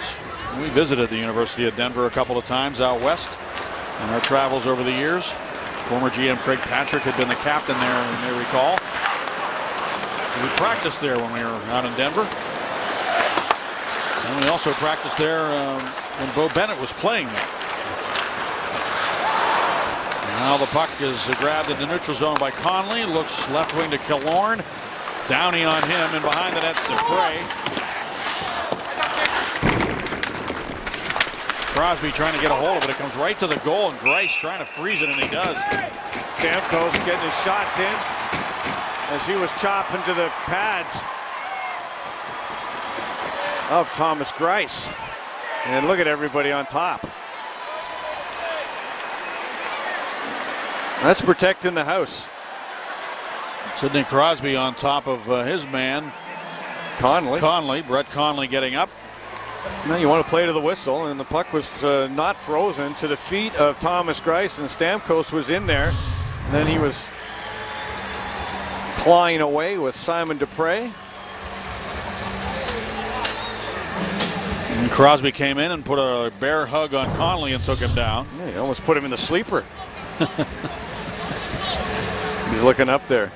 We visited the University of Denver a couple of times out west in our travels over the years. Former GM Craig Patrick had been the captain there, you may recall. We practiced there when we were out in Denver. And we also practiced there when Bo Bennett was playing there. Now the puck is grabbed in the neutral zone by Conley. Looks left wing to Killorn. Downey on him, and behind the net to Prey. Crosby trying to get a hold of it. It comes right to the goal, and Greiss trying to freeze it, and he does. Stamkos getting his shots in as he was chopping to the pads of Thomas Greiss. And look at everybody on top. That's protecting the house. Sidney Crosby on top of his man, Conley. Brett Conley getting up. Now you want to play to the whistle, and the puck was not frozen to the feet of Thomas Greiss, and Stamkos was in there. And then he was clawing away with Simon Dupre. And Crosby came in and put a bear hug on Conley and took him down. Yeah, he almost put him in the sleeper. He's looking up there.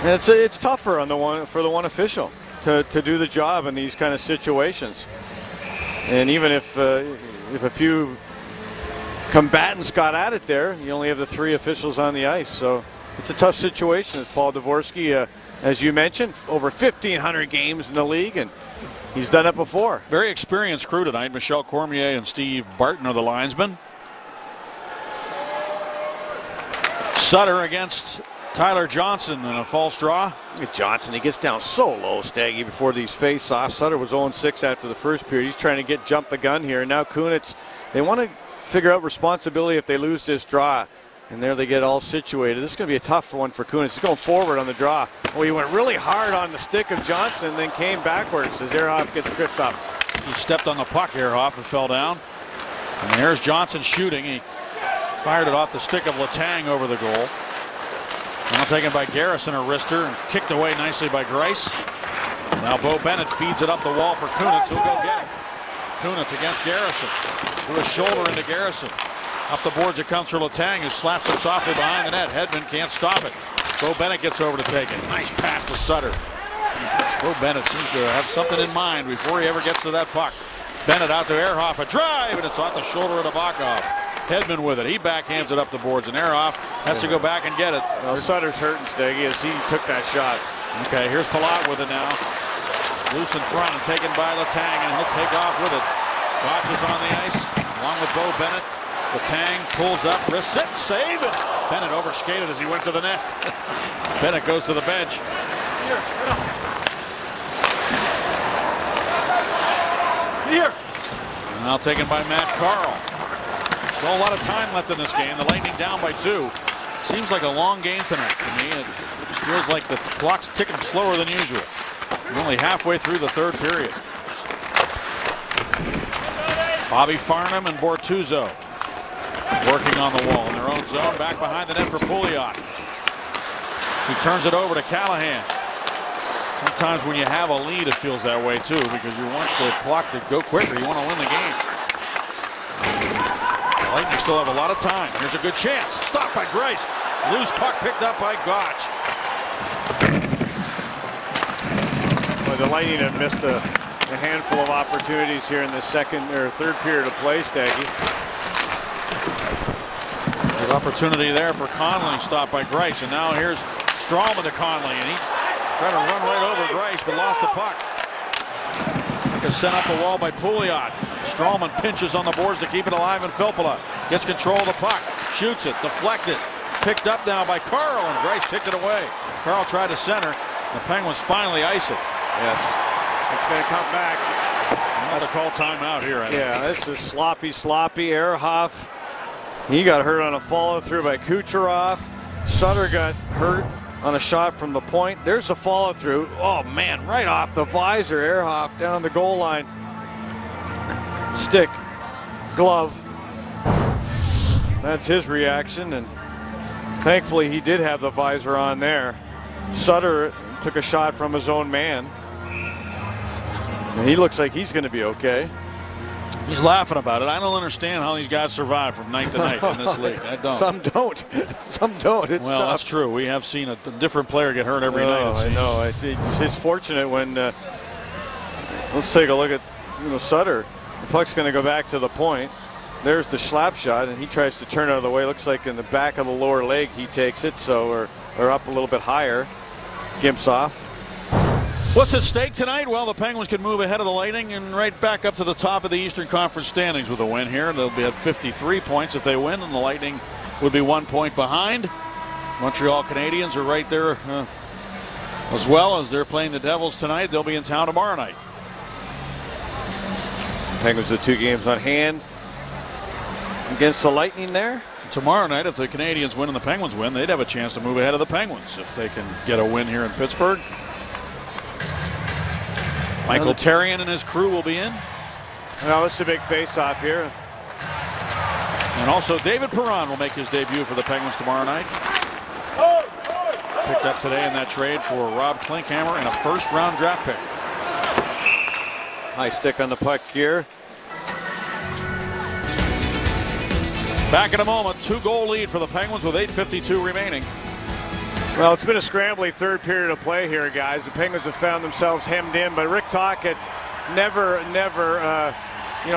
And it's tougher on for the one official to do the job in these kind of situations. And even if a few combatants got at it there, you only have the 3 officials on the ice. So it's a tough situation. It's Paul Dvorsky, as you mentioned, over 1,500 games in the league, and he's done it before. Very experienced crew tonight. Michel Cormier and Steve Barton are the linesmen. Sutter against Tyler Johnson in a false draw. Johnson, he gets down so low, Staggy, before these face-offs. Sutter was 0-6 after the first period. He's trying to jump the gun here. And now Kunitz, they want to figure out responsibility if they lose this draw. And there they get all situated. This is going to be a tough one for Kunitz. He's going forward on the draw. Well, he went really hard on the stick of Johnson, then came backwards as Ehrhoff gets tripped up. He stepped on the puck, Ehrhoff, and fell down. And here's Johnson shooting. He fired it off the stick of Letang over the goal. Now taken by Garrison, a wrister, and kicked away nicely by Greiss. Now Bo Bennett feeds it up the wall for Kunitz, who'll go get it. Kunitz against Garrison. Threw a shoulder into Garrison. Up the boards it comes for Letang, who slaps it softly behind the net. Hedman can't stop it. Bo Bennett gets over to take it. Nice pass to Sutter. Bo Bennett seems to have something in mind before he ever gets to that puck. Bennett out to Ehrhoff, a drive, and it's off the shoulder of Nabokov. Hedman with it. He backhands it up the boards, and Ehrhoff has to go back and get it. Well, Sutter's hurting, Steggy, as he took that shot. Okay, here's Palat with it now. Loose in front and taken by Letang, and he'll take off with it. Gotch is on the ice, along with Bo Bennett. Letang pulls up, wrist it, save it. Bennett overskated as he went to the net. Bennett goes to the bench. Here. Now taken by Matt Carl. Still a lot of time left in this game. The Lightning down by 2. Seems like a long game tonight to me. It feels like the clock's ticking slower than usual. We're only halfway through the 3rd period. Bobby Farnham and Bortuzzo working on the wall in their own zone. Back behind the net for Pouliot. He turns it over to Callahan. Sometimes when you have a lead, it feels that way too, because you want the clock to go quicker. You want to win the game. The Lightning still have a lot of time. Here's a good chance. Stopped by Greiss. Loose puck picked up by Gotch. Well, the Lightning have missed a handful of opportunities here in the 2nd or 3rd period of play, Staggy. Good opportunity there for Conley, stopped by Greiss, and now here's Stralman to Conley, and he tried to run right over Greiss, but lost the puck. Puck is sent up the wall by Pouliot. Stralman pinches on the boards to keep it alive, and Filppula gets control of the puck, shoots it, deflected, picked up now by Carl, and Greiss kicked it away. Carl tried to center. The Penguins finally ice it. Yes. It's going to come back. Another call timeout here. Yeah, this is sloppy. Ehrhoff, he got hurt on a follow-through by Kucherov. Sutter got hurt on a shot from the point. There's a follow-through. Oh, man, right off the visor. Ehrhoff down the goal line. Stick, glove. That's his reaction, and thankfully he did have the visor on there. Sutter took a shot from his own man. And he looks like he's going to be okay. He's laughing about it. I don't understand how these guys survive from night to night in this league. I don't. Some don't. Some don't. It's well, tough. That's true. We have seen a different player get hurt every night. I know. It's fortunate when. Let's take a look at Sutter. The puck's going to go back to the point. There's the slap shot, and he tries to turn out of the way. Looks like in the back of the lower leg he takes it, so or up a little bit higher. Gimps off. What's at stake tonight? Well, the Penguins can move ahead of the Lightning and right back up to the top of the Eastern Conference standings with a win here. They'll be at 53 points if they win, and the Lightning would be 1 point behind. Montreal Canadiens are right there as well, as they're playing the Devils tonight. They'll be in town tomorrow night. Penguins with 2 games on hand against the Lightning there. Tomorrow night, if the Canadiens win and the Penguins win, they'd have a chance to move ahead of the Penguins if they can get a win here in Pittsburgh. Michael Therrien and his crew will be in. Well, it's a big face-off here. And also David Perron will make his debut for the Penguins tomorrow night. Picked up today in that trade for Rob Klinkhammer and a first-round draft pick. High stick on the puck here. Back in a moment, 2-goal lead for the Penguins with 8:52 remaining. Well, it's been a scrambly third period of play here, guys. The Penguins have found themselves hemmed in, but Rick Tocchet never,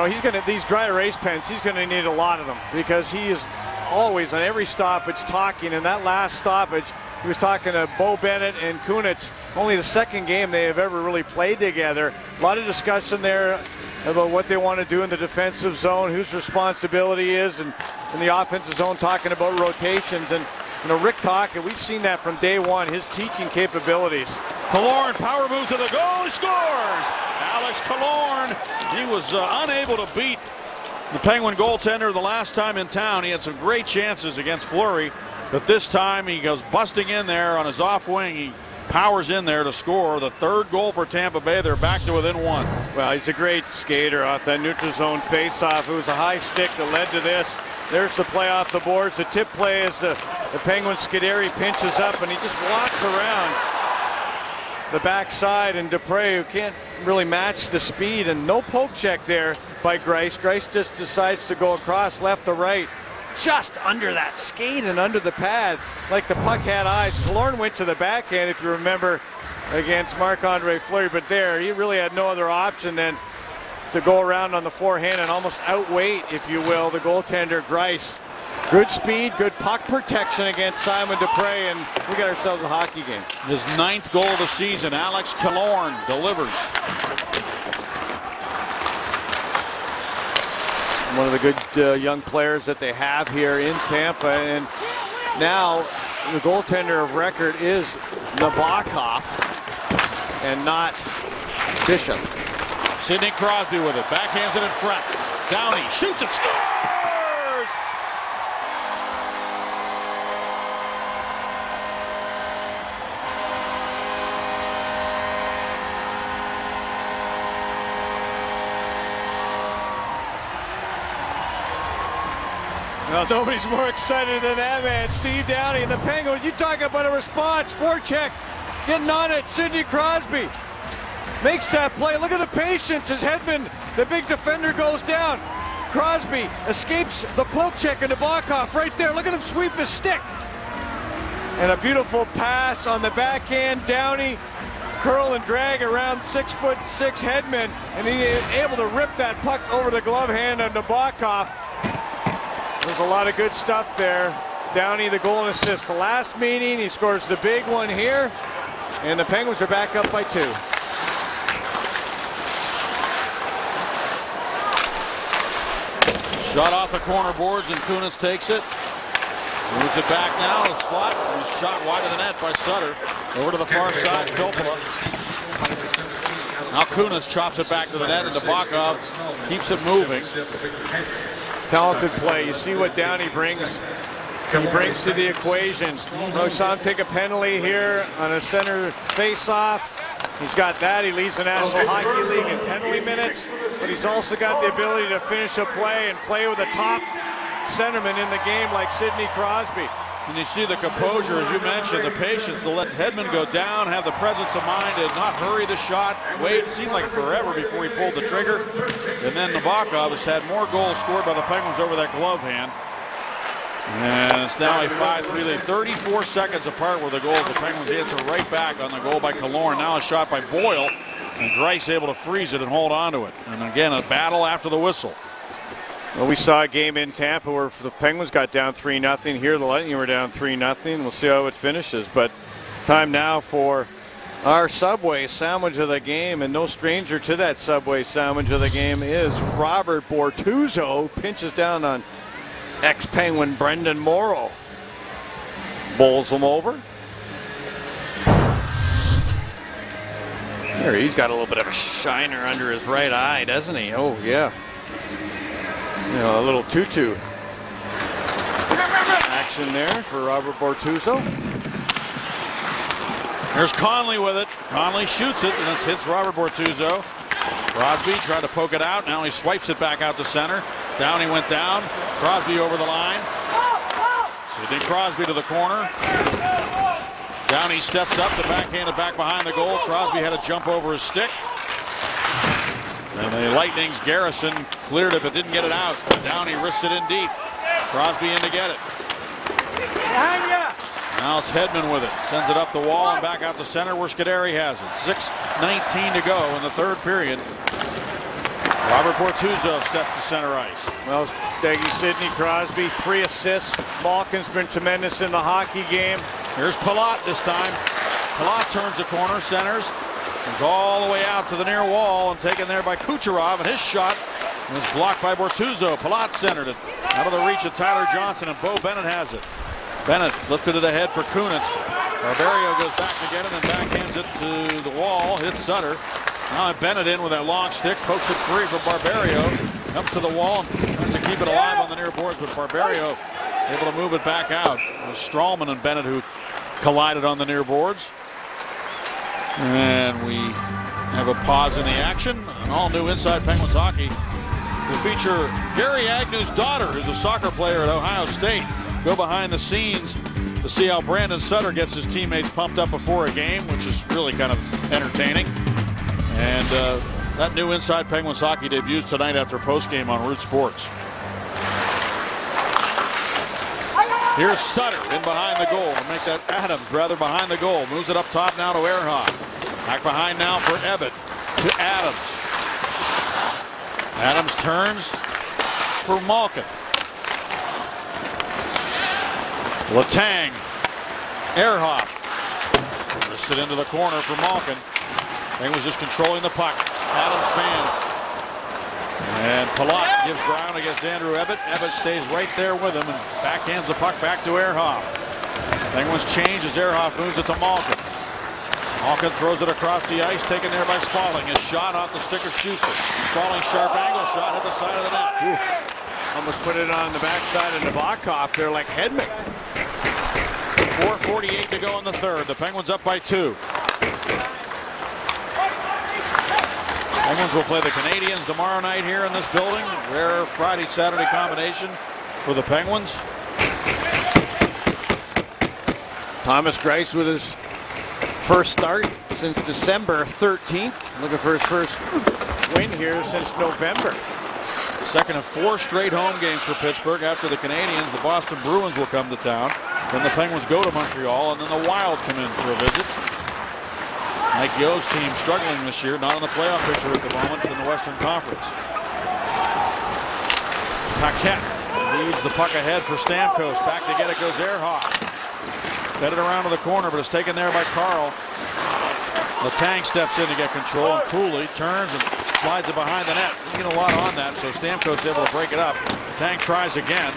he's going to, these dry erase pens, he's going to need a lot of them because he is always on every stoppage talking. And that last stoppage, he was talking to Bo Bennett and Kunitz. Only the second game they have ever really played together. A lot of discussion there about what they want to do in the defensive zone, whose responsibility is, and in the offensive zone talking about rotations. And Rick Tocchet, we've seen that from day one, his teaching capabilities. Killorn, power move to the goal, he scores! Alex Killorn, he was unable to beat the Penguin goaltender the last time in town. He had some great chances against Fleury, but this time he goes busting in there on his off wing. He powers in there to score the 3rd goal for Tampa Bay. They're back to within 1. Well, he's a great skater off that neutral zone faceoff. It was a high stick that led to this. There's the play off the boards. The tip play is the Penguin Scuderi pinches up and he just walks around the backside, and Dupre, who can't really match the speed, and no poke check there by Greiss. Greiss just decides to go across left to right, just under that skate and under the pad, like the puck had eyes. Killorn went to the backhand, if you remember, against Marc-Andre Fleury, but there he really had no other option than to go around on the forehand and almost outweight, if you will, the goaltender Greiss. Good speed, good puck protection against Simon Dupre, and we got ourselves a hockey game. His 9th goal of the season. Alex Killorn delivers. One of the good young players that they have here in Tampa, and now the goaltender of record is Nabokov and not Bishop. Sidney Crosby with it, backhands it in front. Downey shoots and scores! Well, nobody's more excited than that man, Steve Downey and the Penguins. You talk about a response, forecheck, getting on it. Sidney Crosby makes that play. Look at the patience as Hedman, the big defender, goes down. Crosby escapes the poke check into Nabokov right there. Look at him sweep his stick. And a beautiful pass on the backhand. Downey curl and drag around 6'6" Hedman, and he is able to rip that puck over the glove hand of Nabokov. There's a lot of good stuff there. Downey, the goal and assist. The last meeting, he scores the big one here, and the Penguins are back up by 2. Shot off the corner boards, and Kunitz takes it. Moves it back now. The slot. He's shot wide of the net by Sutter. Over to the far side, Filppula. Now Kunitz chops it back to the net, and Nabokov keeps it moving. Talented play. You see what Downey brings. He brings to the equation. We saw him take a penalty here on a center face-off. He's got that. He leads the National Hockey League in penalty minutes, but he's also got the ability to finish a play and play with a top centerman in the game like Sidney Crosby. And you see the composure, as you mentioned, the patience to let Hedman go down, have the presence of mind to not hurry the shot, wait. It seemed like forever before he pulled the trigger. And then Nabokov has had more goals scored by the Penguins over that glove hand. And it's now a 5-3 lead. 34 seconds apart were the goals. The Penguins answer right back on the goal by Killorn. Now a shot by Boyle, and Greiss able to freeze it and hold on to it. And again, a battle after the whistle. Well, we saw a game in Tampa where the Penguins got down 3-0. Here the Lightning were down 3-0. We'll see how it finishes. But time now for our Subway sandwich of the game. And no stranger to that Subway sandwich of the game is Robert Bortuzzo. Pinches down on ex-Penguin Brendan Morrow. Bowls him over. There, he's got a little bit of a shiner under his right eye, doesn't he? Oh, yeah. You know, a little tutu action there for Robert Bortuzzo. There's Conley with it. Conley shoots it, and it hits Robert Bortuzzo. Crosby tried to poke it out. Now he swipes it back out to center. Downey went down. Crosby over the line. Sidney Crosby to the corner. Downey steps up to backhand it back behind the goal. Crosby had to jump over his stick. And the Lightning's Garrison cleared it but didn't get it out. Downey risks it in deep. Crosby in to get it. Now it's Hedman with it. Sends it up the wall and back out to center where Scuderi has it. 6:19 to go in the third period. Robert Bortuzzo steps to center ice. Well, Steggy, Sidney Crosby, 3 assists. Malkin's been tremendous in the hockey game. Here's Palat this time. Palat turns the corner, centers. Comes all the way out to the near wall and taken there by Kucherov, and his shot was blocked by Bortuzzo. Palat centered it out of the reach of Tyler Johnson, and Bo Bennett has it. Bennett lifted it ahead for Kunitz. Barberio goes back to get it and backhands it to the wall, hits Sutter. Now Bennett in with that long stick, pokes it free for Barberio. Comes to the wall and tries to keep it alive on the near boards, but Barberio able to move it back out. It was Strawman and Bennett who collided on the near boards. And we have a pause in the action. An all-new Inside Penguins Hockey will feature Gary Agnew's daughter, who's a soccer player at Ohio State. Go behind the scenes to see how Brandon Sutter gets his teammates pumped up before a game, which is really kind of entertaining. And that new Inside Penguins Hockey debuts tonight after postgame on Root Sports. Here's Sutter in behind the goal to make that Adams rather behind the goal. Moves it up top now to Ehrhoff. Back behind now for Ebbett to Adams. Adams turns for Malkin. Letang. Ehrhoff. Just sit into the corner for Malkin. Penguins just controlling the puck. Adams fans. And Palat gives ground against Andrew Ebbett. Ebbett stays right there with him and backhands the puck back to Ehrhoff. Penguins change as Ehrhoff moves it to Malkin. Malkin throws it across the ice, taken there by Spaulding. His shot off the stick of Schuster. Spaulding sharp angle shot hit the side of the net. Oof. Almost put it on the backside of Nabokov there like Hedman. 4:48 to go in the third. The Penguins up by 2. Penguins will play the Canadiens tomorrow night here in this building. Rare Friday-Saturday combination for the Penguins. Thomas Greiss with his first start since December 13th. Looking for his first win here since November. Second of 4 straight home games for Pittsburgh. After the Canadiens, the Boston Bruins will come to town. Then the Penguins go to Montreal, and then the Wild come in for a visit. Mike Yo's team struggling this year, not on the playoff picture at the moment, but in the Western Conference. Paquette leads the puck ahead for Stamkos. Back to get it goes Ehrhoff. Fed it around to the corner, but it's taken there by Carl. Letang steps in to get control, and Cooley turns and slides it behind the net. Doesn't get a lot on that, so Stamkos able to break it up. Letang tries again,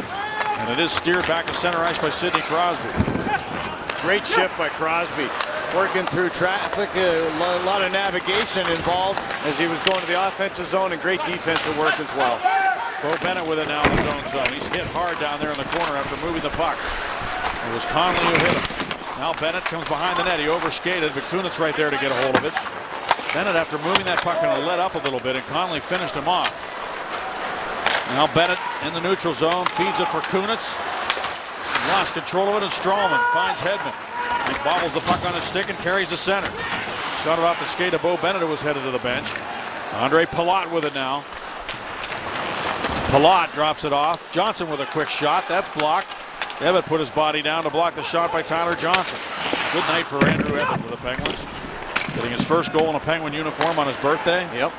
and it is steered back to center ice by Sidney Crosby. Great shift by Crosby. working through traffic, a lot of navigation involved as he was going to the offensive zone, and great defensive work as well. Bo Bennett with it now in his own zone. He's hit hard down there in the corner after moving the puck. It was Conley who hit him. Now Bennett comes behind the net. He overskated, but Kunitz right there to get a hold of it. Bennett, after moving that puck, kind of let up a little bit, and Conley finished him off. Now Bennett in the neutral zone, feeds it for Kunitz. Lost control of it, and Strawman finds Hedman. He bobbles the puck on his stick and carries to center. Shot it off the skate of Bo Bennett, who was headed to the bench. Andre Palat with it now. Palat drops it off. Johnson with a quick shot. That's blocked. Ebbett put his body down to block the shot by Tyler Johnson. Good night for Andrew Ebbett for the Penguins. Getting his first goal in a Penguin uniform on his birthday. Yep.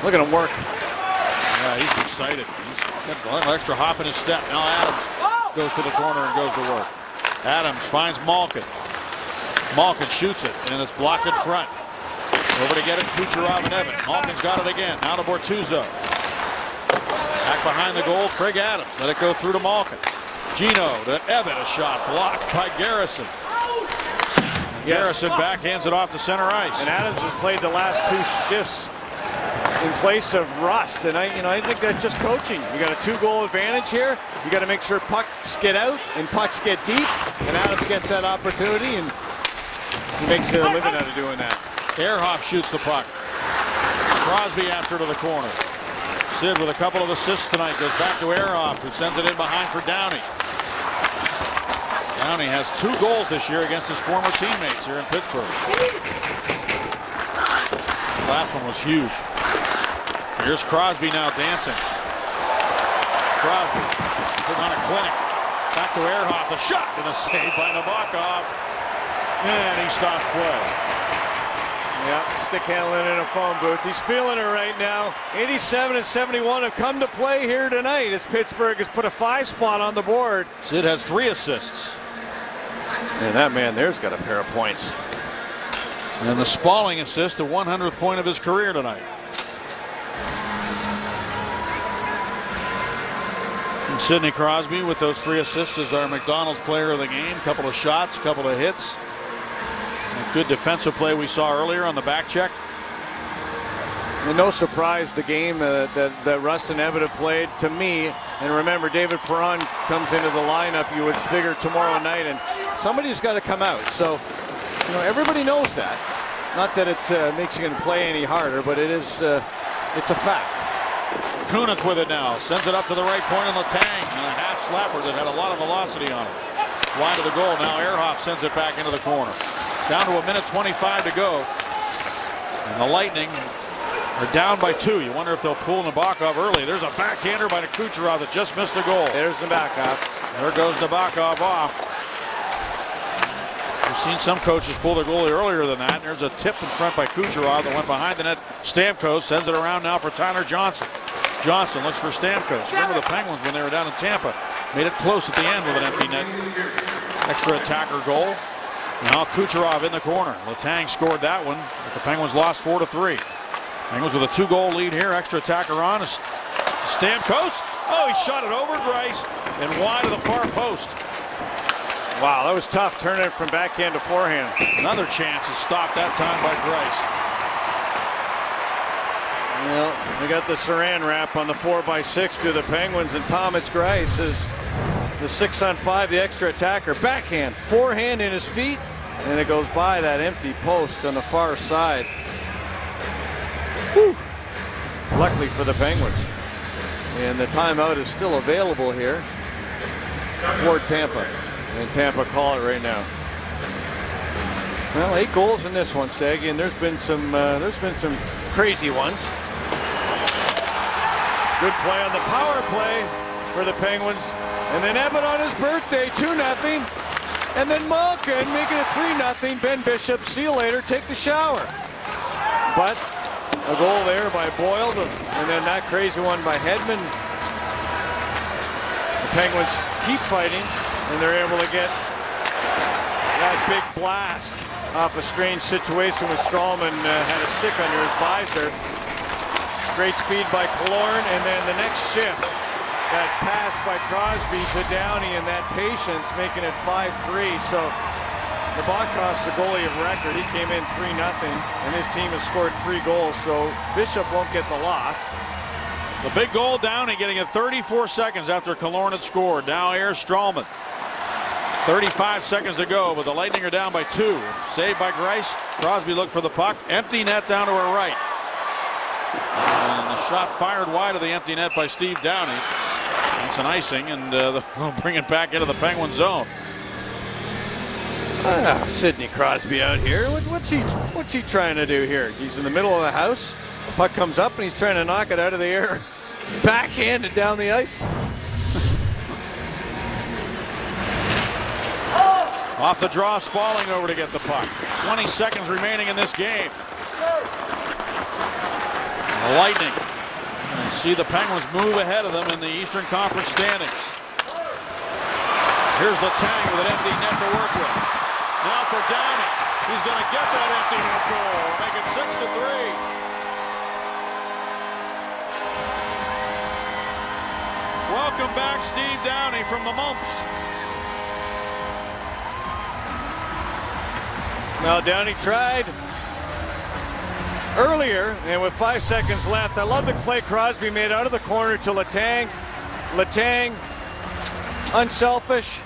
Look at him work. Yeah, he's excited. He's got a little extra hop in his step. Now Adams goes to the corner and goes to work. Adams finds Malkin. Malkin shoots it, and it's blocked in front. Over to get it, Kucherov and Evan. Malkin's got it again. Now to Bortuzzo. Back behind the goal, Craig Adams. Let it go through to Malkin. Gino to Evan. A shot blocked by Garrison. Garrison backhands it off to center ice. And Adams has played the last 2 shifts in place of Rust, and I think that's just coaching. You got a 2-goal advantage here. You got to make sure pucks get out and pucks get deep, and Adams gets that opportunity, and he makes a living out of doing that. Ehrhoff shoots the puck. Crosby after to the corner. Sid with a couple of assists tonight goes back to Ehrhoff, who sends it in behind for Downey. Downey has 2 goals this year against his former teammates here in Pittsburgh. The last one was huge. Here's Crosby now dancing. Crosby putting on a clinic. Back to Ehrhoff. A shot and a save by Nabokov. And he stops play. Yeah, stick handling in a phone booth. He's feeling it right now. 87 and 71 have come to play here tonight as Pittsburgh has put a 5 spot on the board. Sid has 3 assists. And that man there's got a pair of points. And the Spalling assist, the 100th point of his career tonight. And Sidney Crosby with those 3 assists is our McDonald's player of the game. Couple of shots, couple of hits. A good defensive play we saw earlier on the back check. And no surprise the game that Rust and Ebbett have played to me. And remember, David Perron comes into the lineup, you would figure tomorrow night, and somebody's got to come out. So, everybody knows that. Not that it makes you going to play any harder, but it's a fact. Kunitz with it now. Sends it up to the right point on Letang. And a half slapper that had a lot of velocity on it. Wide of the goal. Now Ehrhoff sends it back into the corner. Down to 1:25 to go. And the Lightning are down by 2. You wonder if they'll pull Nabokov early. There's a backhander by Kucherov that just missed the goal. There's Nabokov. There goes Nabokov off. We've seen some coaches pull their goalie earlier than that. There's a tip in front by Kucherov that went behind the net. Stamkos sends it around now for Tyler Johnson. Johnson looks for Stamkos. Remember the Penguins when they were down in Tampa made it close at the end with an empty net. Extra attacker goal. Now Kucherov in the corner. Letang scored that one, but the Penguins lost 4-3. Penguins with a 2-goal lead here. Extra attacker on. Stamkos. Oh, he shot it over Greiss and wide of the far post. Wow, that was tough, turning it from backhand to forehand. Another chance is stopped that time by Greiss. Well, we got the Saran wrap on the 4x6 to the Penguins, and Thomas Greiss is the 6-on-5, the extra attacker. Backhand, forehand in his feet, and it goes by that empty post on the far side. Whew. Luckily for the Penguins. And the timeout is still available here for Tampa. And Tampa call it right now. Well, 8 goals in this one, Staggy, and there's been some crazy ones. Good play on the power play for the Penguins. And then Ebbett on his birthday, 2-0. And then Malkin making it 3-0. Ben Bishop, see you later, take the shower. But a goal there by Boyle, and then that crazy one by Hedman. The Penguins keep fighting, and they're able to get that big blast off a strange situation with Strawman had a stick under his visor. Great speed by Killorn, and then the next shift, that pass by Crosby to Downey, and that patience making it 5-3. So Nabokov's the goalie of record. He came in 3-0, and his team has scored 3 goals, so Bishop won't get the loss. The big goal, Downey getting it 34 seconds after Killorn had scored. Now here's Stralman. 35 seconds to go, but the Lightning are down by 2. Saved by Greiss. Crosby looked for the puck. Empty net down to her right. And the shot fired wide of the empty net by Steve Downey. That's an icing, and they'll bring it back into the Penguin zone. Sidney Crosby out here. What's he trying to do here? He's in the middle of the house. The puck comes up, and he's trying to knock it out of the air. Backhanded down the ice. Off the draw, Spalling over to get the puck. 20 seconds remaining in this game. The Lightning see the Penguins move ahead of them in the Eastern Conference standings. Here's Letang with an empty net to work with. Now for Downey. He's going to get that empty net goal. Make it 6-3. Welcome back, Steve Downey from the Mumps. Now Downey tried earlier, and with 5 seconds left, I love the play Crosby made out of the corner to Letang. Letang, unselfish,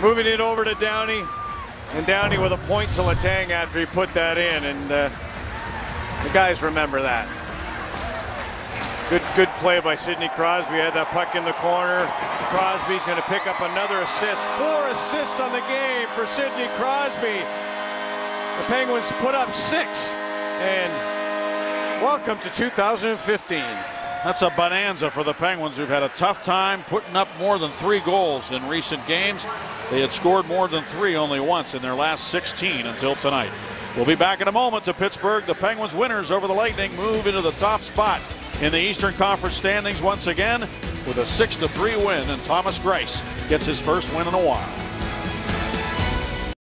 moving it over to Downey, and Downey with a point to Letang after he put that in, and the guys remember that. Good play by Sidney Crosby. Had that puck in the corner. Crosby's going to pick up another assist. 4 assists on the game for Sidney Crosby. The Penguins put up 6, and welcome to 2015. That's a bonanza for the Penguins, who've had a tough time putting up more than 3 goals in recent games. They had scored more than 3 only once in their last 16 until tonight. We'll be back in a moment to Pittsburgh. The Penguins winners over the Lightning move into the top spot in the Eastern Conference standings once again with a 6-3 win, and Thomas Greiss gets his first win in a while.